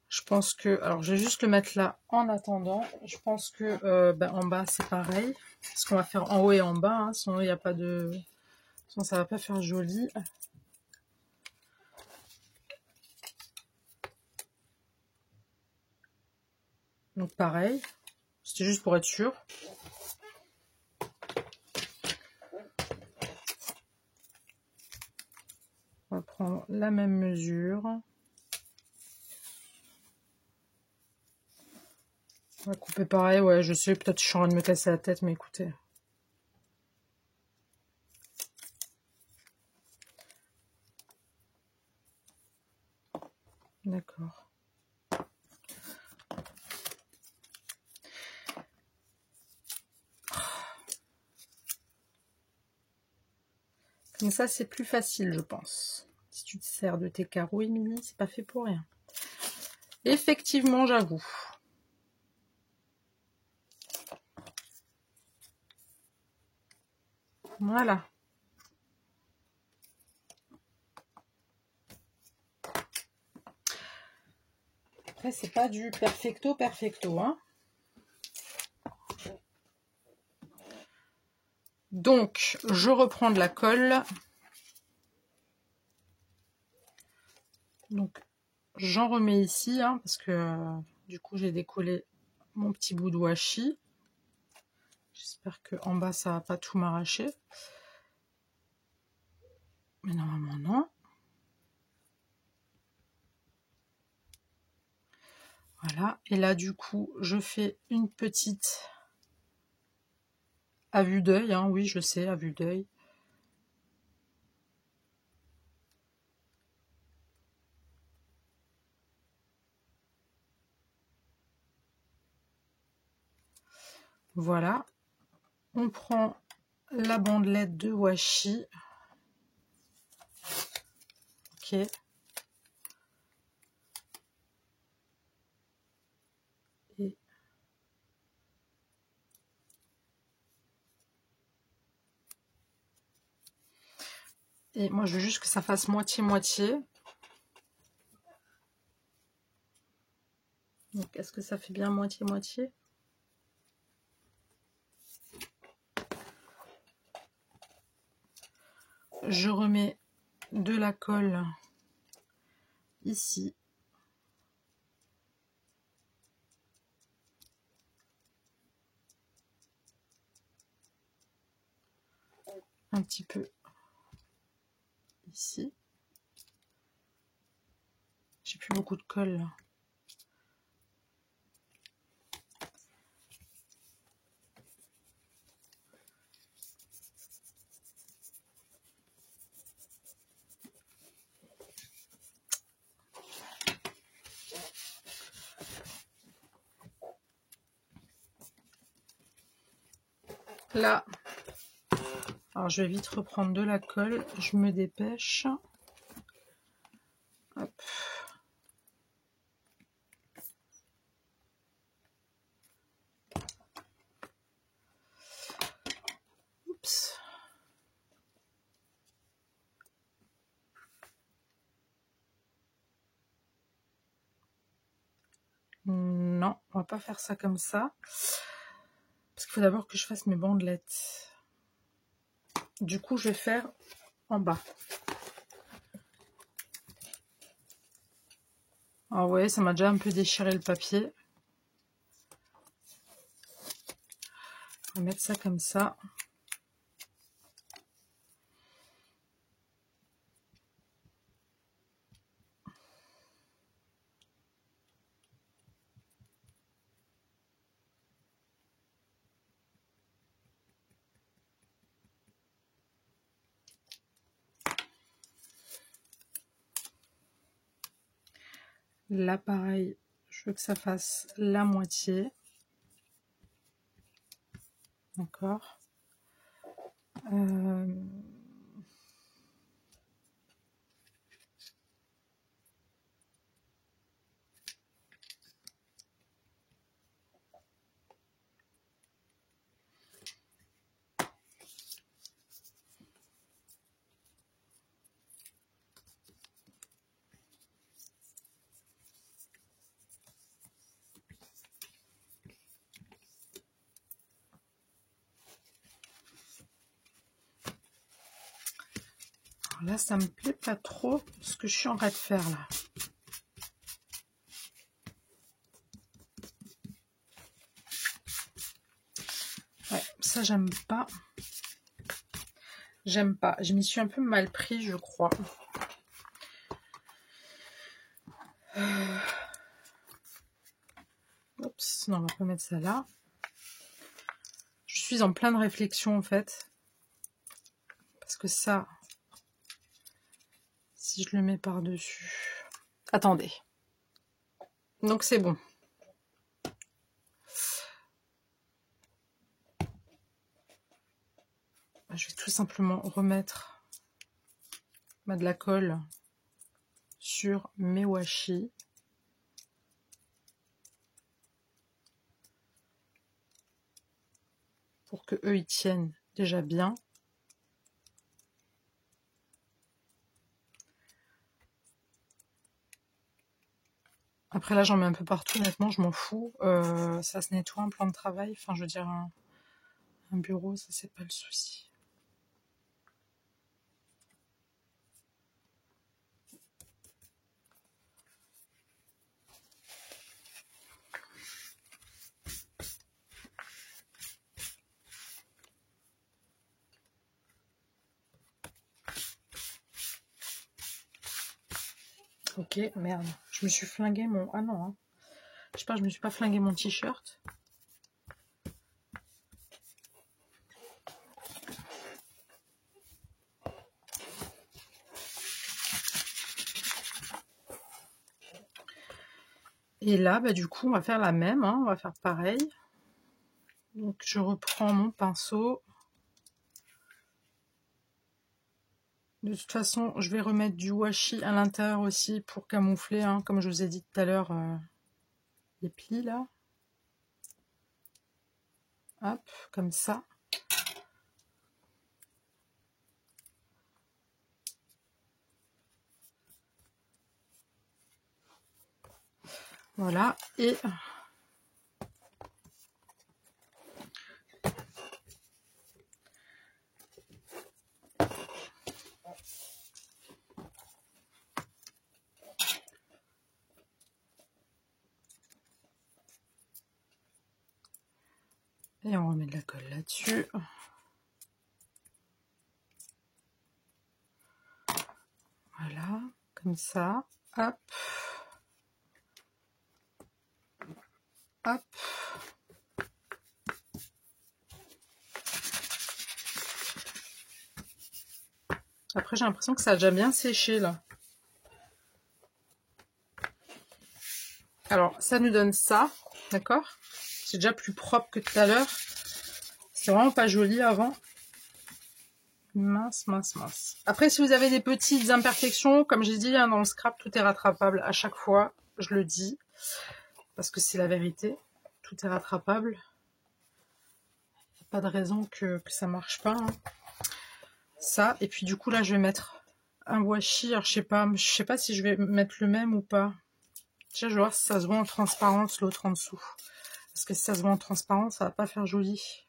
Je pense que... Alors, je vais juste le mettre là en attendant. Je pense que en bas, c'est pareil. Parce qu'on va faire en haut et en bas. Hein, sinon, il n'y a pas de... Sinon, ça va pas faire joli. Donc, pareil. C'était juste pour être sûr. On va prendre la même mesure. On va couper pareil. Ouais, je sais, peut-être que je suis en train de me casser la tête, mais écoutez. D'accord. Comme ça, c'est plus facile, je pense. Si tu te sers de tes carreaux, Émilie, c'est pas fait pour rien. Effectivement, j'avoue. Voilà. Après, c'est pas du perfecto, hein. Donc, je reprends de la colle. Donc, j'en remets ici, hein, parce que du coup, j'ai décollé mon petit bout de washi. J'espère qu'en bas, ça va pas tout m'arracher. Mais normalement, non. Voilà. Et là, du coup, je fais une petite à vue d'œil. Hein. Oui, je sais, à vue d'œil. Voilà. On prend la bandelette de washi. Ok. Et moi, je veux juste que ça fasse moitié-moitié. Donc, est-ce que ça fait bien moitié-moitié? Je remets de la colle ici. Un petit peu ici. J'ai plus beaucoup de colle là. Là, alors je vais vite reprendre de la colle, je me dépêche. Hop. Oups. Non, on va pas faire ça comme ça. Parce qu'il faut d'abord que je fasse mes bandelettes. Du coup, je vais faire en bas. Ah ouais, ça m'a déjà un peu déchiré le papier. On va mettre ça comme ça. Là, pareil, je veux que ça fasse la moitié. D'accord. Alors là, ça me plaît pas trop ce que je suis en train de faire là. Ouais, ça j'aime pas. J'aime pas. Je m'y suis un peu mal pris, je crois. Oups, non, on va pas mettre ça là. Je suis en pleine réflexion en fait. Parce que ça, si je le mets par-dessus... Attendez. Donc c'est bon. Je vais tout simplement remettre de la colle sur mes washi. Pour que eux ils tiennent déjà bien. Après là j'en mets un peu partout, honnêtement je m'en fous. Ça se nettoie un plan de travail, enfin je veux dire un bureau, ça c'est pas le souci. Ok, merde. Je me suis flingué mon... Ah non, hein. Je sais pas, je me suis pas flingué mon t-shirt. Et là, bah, du coup, on va faire la même, hein, on va faire pareil. Donc, je reprends mon pinceau. De toute façon, je vais remettre du washi à l'intérieur aussi pour camoufler, hein, comme je vous ai dit tout à l'heure, les plis là. Hop, comme ça. Voilà, et on remet de la colle là-dessus. Voilà, comme ça. Hop. Hop. Après, j'ai l'impression que ça a déjà bien séché, là. Alors, ça nous donne ça, d'accord? C'est déjà plus propre que tout à l'heure. C'est vraiment pas joli avant. Mince, mince, mince. Après, si vous avez des petites imperfections, comme j'ai dit, hein, dans le scrap, tout est rattrapable à chaque fois. Je le dis, parce que c'est la vérité. Tout est rattrapable. Il n'y a pas de raison que ça marche pas. Hein. Ça, et puis du coup, là, je vais mettre un washi. Alors, je sais pas si je vais mettre le même ou pas. Déjà, je vais voir si ça se voit en transparence, l'autre en dessous. Parce que si ça se voit en transparence, ça va pas faire joli.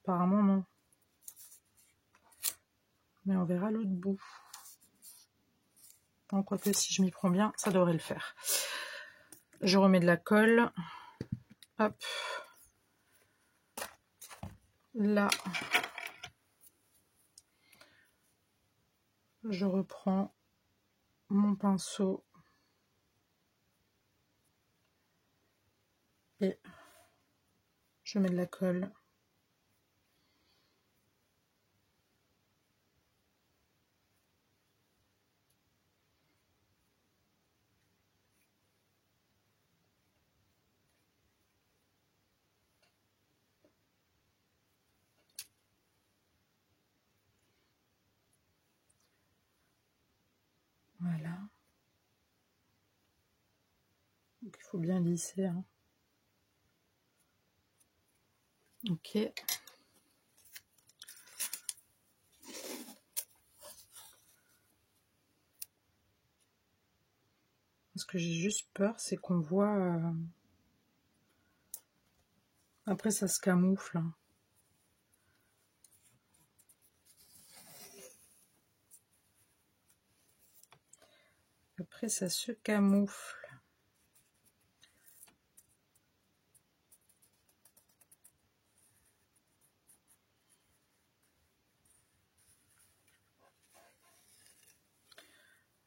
Apparemment, non. Mais on verra l'autre bout. Donc, quoique si je m'y prends bien, ça devrait le faire. Je remets de la colle. Hop. Là. Je reprends mon pinceau. Et je mets de la colle. Voilà. Donc, il faut bien lisser. Hein. Ok. Ce que j'ai juste peur, c'est qu'on voit... Après, ça se camoufle. Hein. Après, ça se camoufle.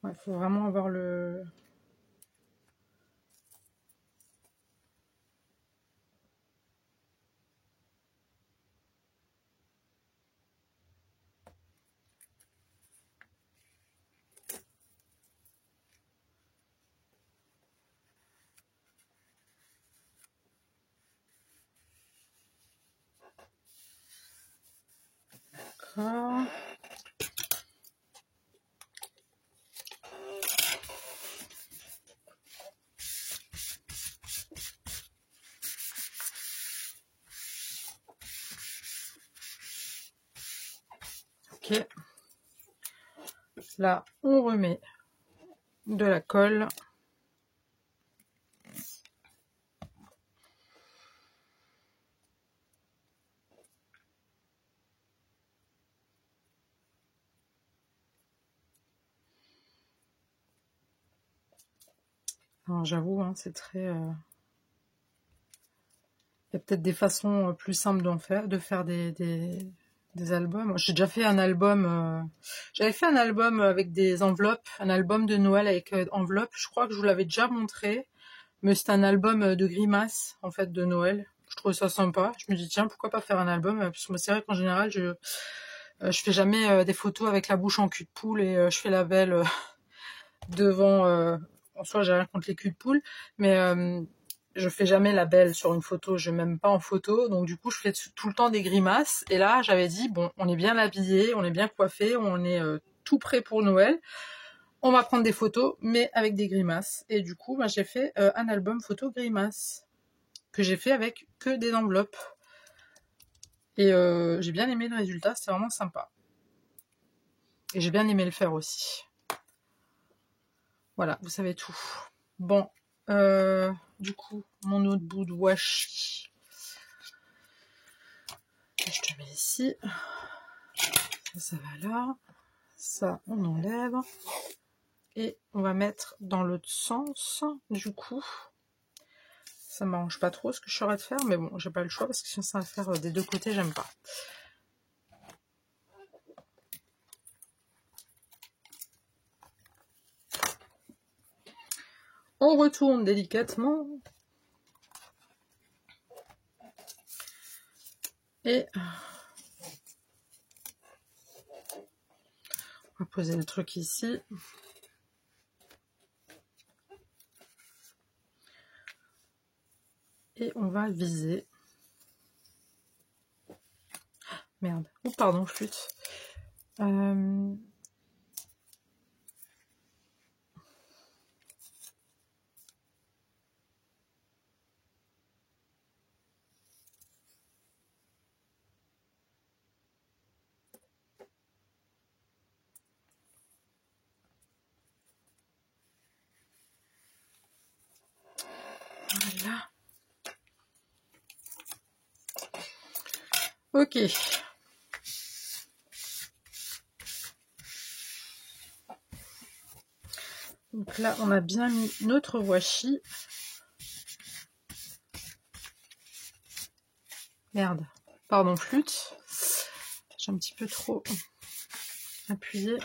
Il faut vraiment avoir le... D'accord. Ok. Là, on remet de la colle. Alors, j'avoue, hein, c'est très... Il y a peut-être des façons plus simples de faire des Des albums. J'ai déjà fait un album. J'avais fait un album avec des enveloppes, un album de Noël avec enveloppe. Je crois que je vous l'avais déjà montré, mais c'est un album de grimaces en fait de Noël. Je trouve ça sympa. Je me dis tiens pourquoi pas faire un album parce que moi c'est vrai qu'en général je fais jamais des photos avec la bouche en cul de poule et je fais la belle devant. En soi j'ai rien contre les culs de poule, mais je fais jamais la belle sur une photo, je m'aime pas en photo, donc du coup je fais tout le temps des grimaces. Et là j'avais dit bon, on est bien habillé, on est bien coiffé, on est tout prêt pour Noël, on va prendre des photos, mais avec des grimaces. Et du coup j'ai fait un album photo grimaces que j'ai fait avec que des enveloppes. Et j'ai bien aimé le résultat, c'est vraiment sympa. Et j'ai bien aimé le faire aussi. Voilà, vous savez tout. Bon, du coup, mon autre bout de washi. Je te mets ici. Ça va là. Ça, on enlève. Et on va mettre dans l'autre sens. Du coup, ça m'arrange pas trop ce que je saurais de faire. Mais bon, j'ai pas le choix parce que sinon ça va faire des deux côtés, j'aime pas. On retourne délicatement. Et on va poser le truc ici. Et on va viser. Merde. Oh pardon, flûte. Voilà. Ok. Donc là, on a bien mis notre washi. Merde. Pardon, flûte. J'ai un petit peu trop appuyé.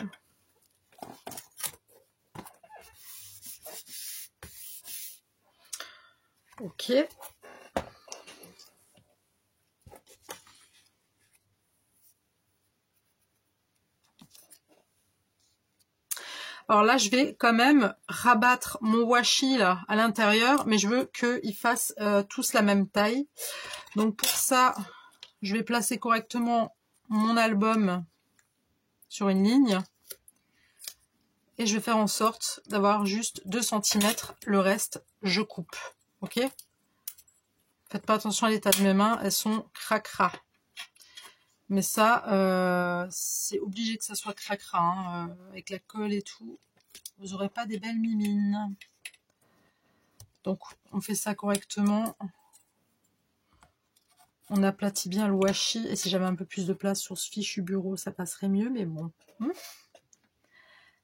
Ok. Alors là, je vais quand même rabattre mon washi là à l'intérieur, mais je veux qu'ils fassent tous la même taille. Donc pour ça, je vais placer correctement mon album sur une ligne. Et je vais faire en sorte d'avoir juste 2 cm. Le reste, je coupe. Ok? Faites pas attention à l'état de mes mains, elles sont cracra. Mais ça, c'est obligé que ça soit cracra. Hein. Avec la colle et tout, vous n'aurez pas des belles mimines. Donc, on fait ça correctement. On aplatit bien le washi. Et si j'avais un peu plus de place sur ce fichu bureau, ça passerait mieux. Mais bon.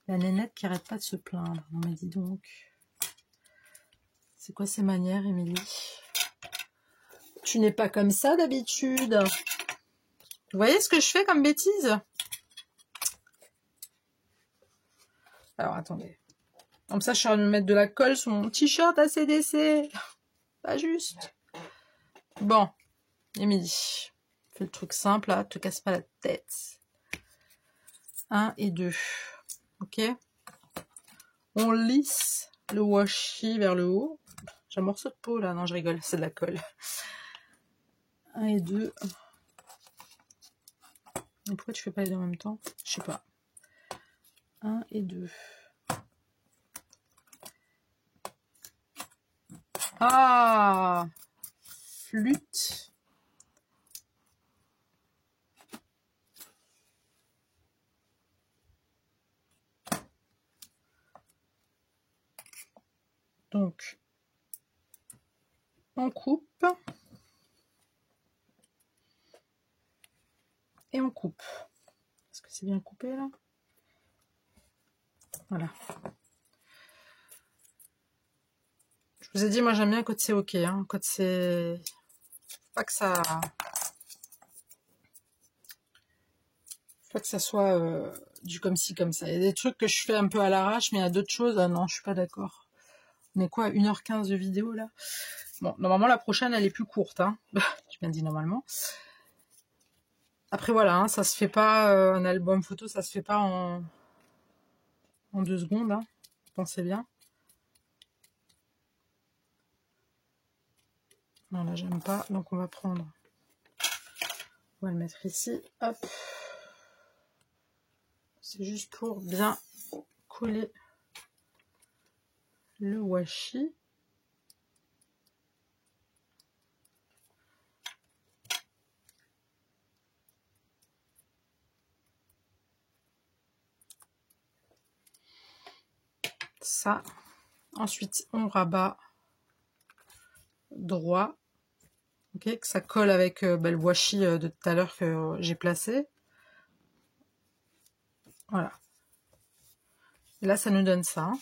La nénette qui arrête pas de se plaindre. Non mais dis donc. C'est quoi ces manières, Émilie? Tu n'es pas comme ça d'habitude. Vous voyez ce que je fais comme bêtise? Alors, attendez. Comme ça, je suis en train de me mettre de la colle sur mon t-shirt ACDC. Pas juste. Bon. Émilie. Fais le truc simple, là. Te casse pas la tête. 1 et 2. Ok. On lisse le washi vers le haut. J'ai un morceau de peau, là. Non, je rigole. C'est de la colle. 1 et 2. Mais pourquoi tu fais pas les deux en même temps? Je sais pas. 1 et 2. Ah! Flûte. Donc, on coupe. Et on coupe. Est-ce que c'est bien coupé, là? Voilà. Je vous ai dit, moi j'aime bien quand c'est ok, hein, quand c'est... Pas que ça... pas que ça soit du comme ci, comme ça. Il y a des trucs que je fais un peu à l'arrache, mais il y a d'autres choses, ah non, je suis pas d'accord. On est quoi, 1h15 de vidéo, là? Bon, normalement, la prochaine, elle est plus courte, hein. Je viens de dire normalement. Après, voilà, hein, ça se fait pas, un album photo, ça se fait pas en 2 secondes, hein. Pensez bien. Non, là, j'aime pas, donc on va prendre... On va le mettre ici, hop. C'est juste pour bien coller le washi. Ça. Ensuite, on rabat droit. Ok, que ça colle avec le washi de tout à l'heure que j'ai placé. Voilà. Et là, ça nous donne ça.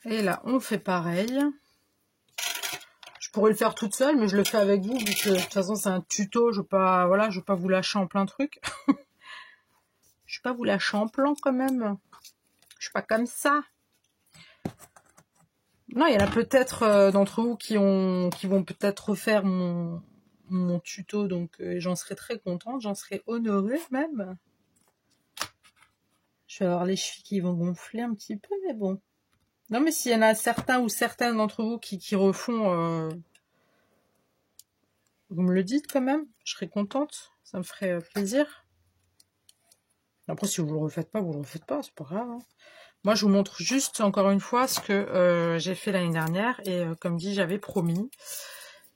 Et là, on fait pareil. Je pourrais le faire toute seule, mais je le fais avec vous, vu que de toute façon, c'est un tuto. Je veux pas, voilà, je veux pas vous lâcher en plein truc. Je vais pas vous lâcher en plan quand même. Je suis pas comme ça. Non, il y en a peut-être d'entre vous qui vont peut-être refaire mon tuto, donc j'en serais très contente, j'en serais honorée même. Je vais avoir les chevilles qui vont gonfler un petit peu, mais bon. Non, mais s'il y en a certains ou certaines d'entre vous qui refont, vous me le dites quand même, je serais contente, ça me ferait plaisir. Après, si vous le refaites pas, vous le refaites pas, c'est pas grave. Hein. Moi, je vous montre juste, encore une fois, ce que j'ai fait l'année dernière, et comme dit, j'avais promis.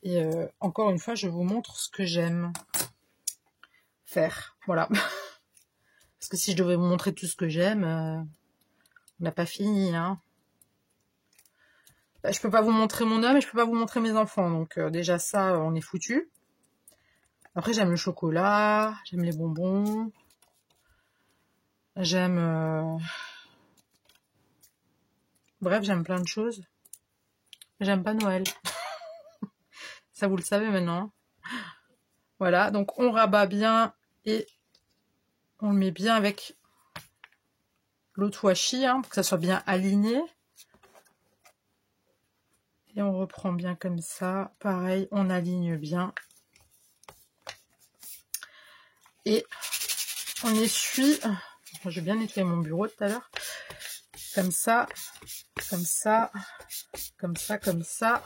Et encore une fois, je vous montre ce que j'aime faire, voilà. Parce que si je devais vous montrer tout ce que j'aime, on n'a pas fini, hein. Je peux pas vous montrer mon homme et je peux pas vous montrer mes enfants. Donc déjà ça, on est foutu. Après, j'aime le chocolat, j'aime les bonbons. J'aime... Bref, j'aime plein de choses. J'aime pas Noël. Ça, vous le savez maintenant. Voilà, donc on rabat bien et on le met bien avec l'autre washi, hein, pour que ça soit bien aligné. Et on reprend bien comme ça. Pareil, on aligne bien. Et on essuie. J'ai bien nettoyé mon bureau tout à l'heure. Comme ça, comme ça, comme ça, comme ça.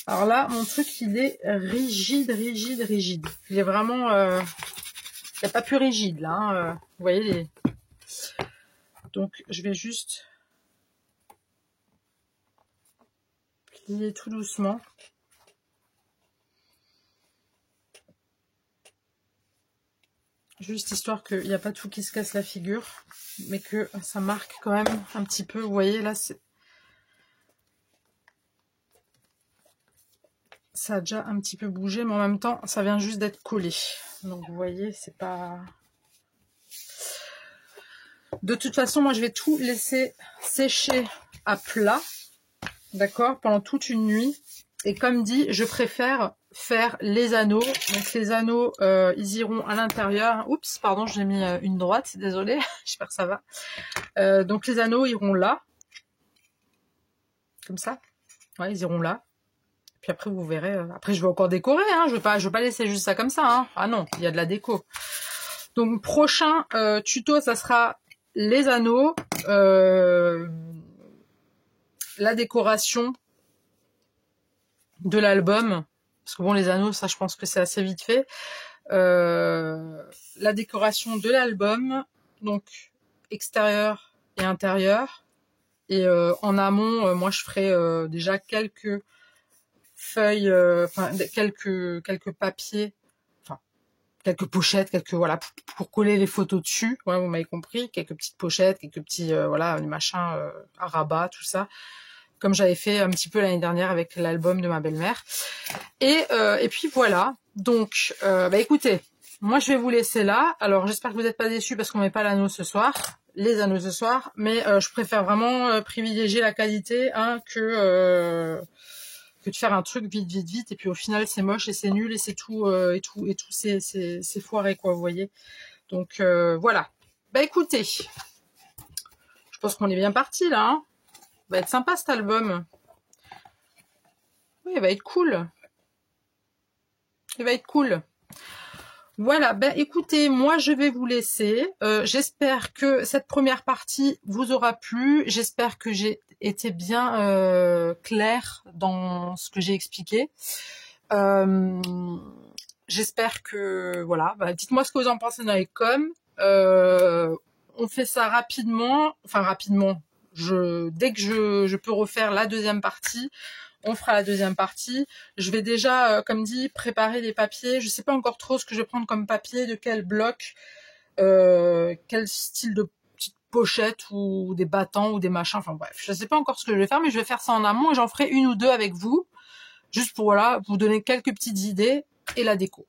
Alors là, mon truc, il est rigide, rigide, rigide. Il est vraiment... il n'y a pas plus rigide, là. Hein, vous voyez les... Donc, je vais juste plier tout doucement. Juste histoire qu'il n'y a pas tout qui se casse la figure, mais que ça marque quand même un petit peu. Vous voyez, là, c'est... Ça a déjà un petit peu bougé, mais en même temps, ça vient juste d'être collé. Donc, vous voyez, c'est pas... De toute façon, moi, je vais tout laisser sécher à plat, d'accord, pendant toute une nuit. Et comme dit, je préfère faire les anneaux. Donc, les anneaux, ils iront à l'intérieur. Oups, pardon, j'ai mis une droite, désolée. J'espère que ça va. Donc, les anneaux iront là. Comme ça. Ouais, ils iront là. Puis après, vous verrez. Après, je vais encore décorer. Hein. Je vais pas laisser juste ça comme ça. Hein. Ah non, il y a de la déco. Donc, prochain tuto, ça sera les anneaux, la décoration de l'album. Parce que bon, les anneaux, ça, je pense que c'est assez vite fait. La décoration de l'album, donc extérieur et intérieur. Et en amont, moi, je ferai déjà quelques feuilles, enfin quelques papiers, enfin quelques pochettes, voilà pour coller les photos dessus. Ouais, vous m'avez compris, quelques petites pochettes, quelques petits voilà les machins à rabat, tout ça, comme j'avais fait un petit peu l'année dernière avec l'album de ma belle-mère. Et puis voilà. Donc bah écoutez, moi je vais vous laisser là. Alors j'espère que vous n'êtes pas déçus parce qu'on met pas l'anneau ce soir, les anneaux ce soir, mais je préfère vraiment privilégier la qualité que de faire un truc vite et puis au final c'est moche et c'est nul et c'est tout c'est foiré quoi, vous voyez. Donc voilà. Bah écoutez, je pense qu'on est bien parti là. Hein. Va être sympa cet album. Oui, il va être cool. Il va être cool. Voilà, ben écoutez, moi je vais vous laisser. J'espère que cette première partie vous aura plu. J'espère que j'ai été bien claire dans ce que j'ai expliqué. J'espère que voilà. Ben, dites-moi ce que vous en pensez dans les coms. On fait ça rapidement, enfin rapidement. Dès que je peux refaire la deuxième partie. On fera la deuxième partie. Je vais déjà, comme dit, préparer les papiers. Je sais pas encore trop ce que je vais prendre comme papier, de quel bloc, quel style de petite pochette ou des battants ou des machins. Enfin bref, je sais pas encore ce que je vais faire, mais je vais faire ça en amont et j'en ferai une ou deux avec vous, juste pour voilà vous donner quelques petites idées et la déco.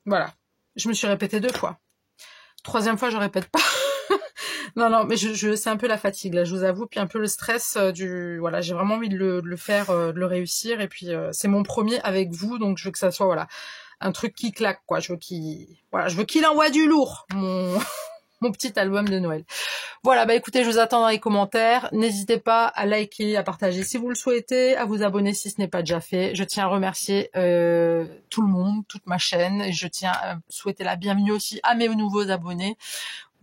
Voilà. Je me suis répétée 2 fois. Troisième fois, je répète pas. Non, mais c'est un peu la fatigue là, je vous avoue, puis un peu le stress voilà, j'ai vraiment envie de le faire, de le réussir, et puis c'est mon premier avec vous, donc je veux que ça soit voilà un truc qui claque quoi, je veux qu'il envoie du lourd, mon petit album de Noël. Voilà, bah écoutez, je vous attends dans les commentaires. N'hésitez pas à liker, à partager si vous le souhaitez, à vous abonner si ce n'est pas déjà fait. Je tiens à remercier tout le monde, toute ma chaîne, et je tiens à souhaiter la bienvenue aussi à mes nouveaux abonnés.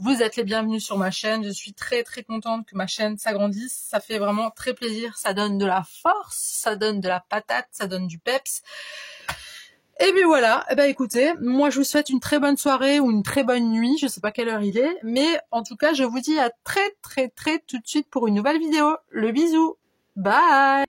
Vous êtes les bienvenus sur ma chaîne. Je suis très très contente que ma chaîne s'agrandisse. Ça fait vraiment très plaisir. Ça donne de la force, ça donne de la patate, ça donne du peps. Et puis voilà. Eh ben écoutez, moi je vous souhaite une très bonne soirée ou une très bonne nuit. Je sais pas quelle heure il est, mais en tout cas je vous dis à très tout de suite pour une nouvelle vidéo. Le bisou. Bye.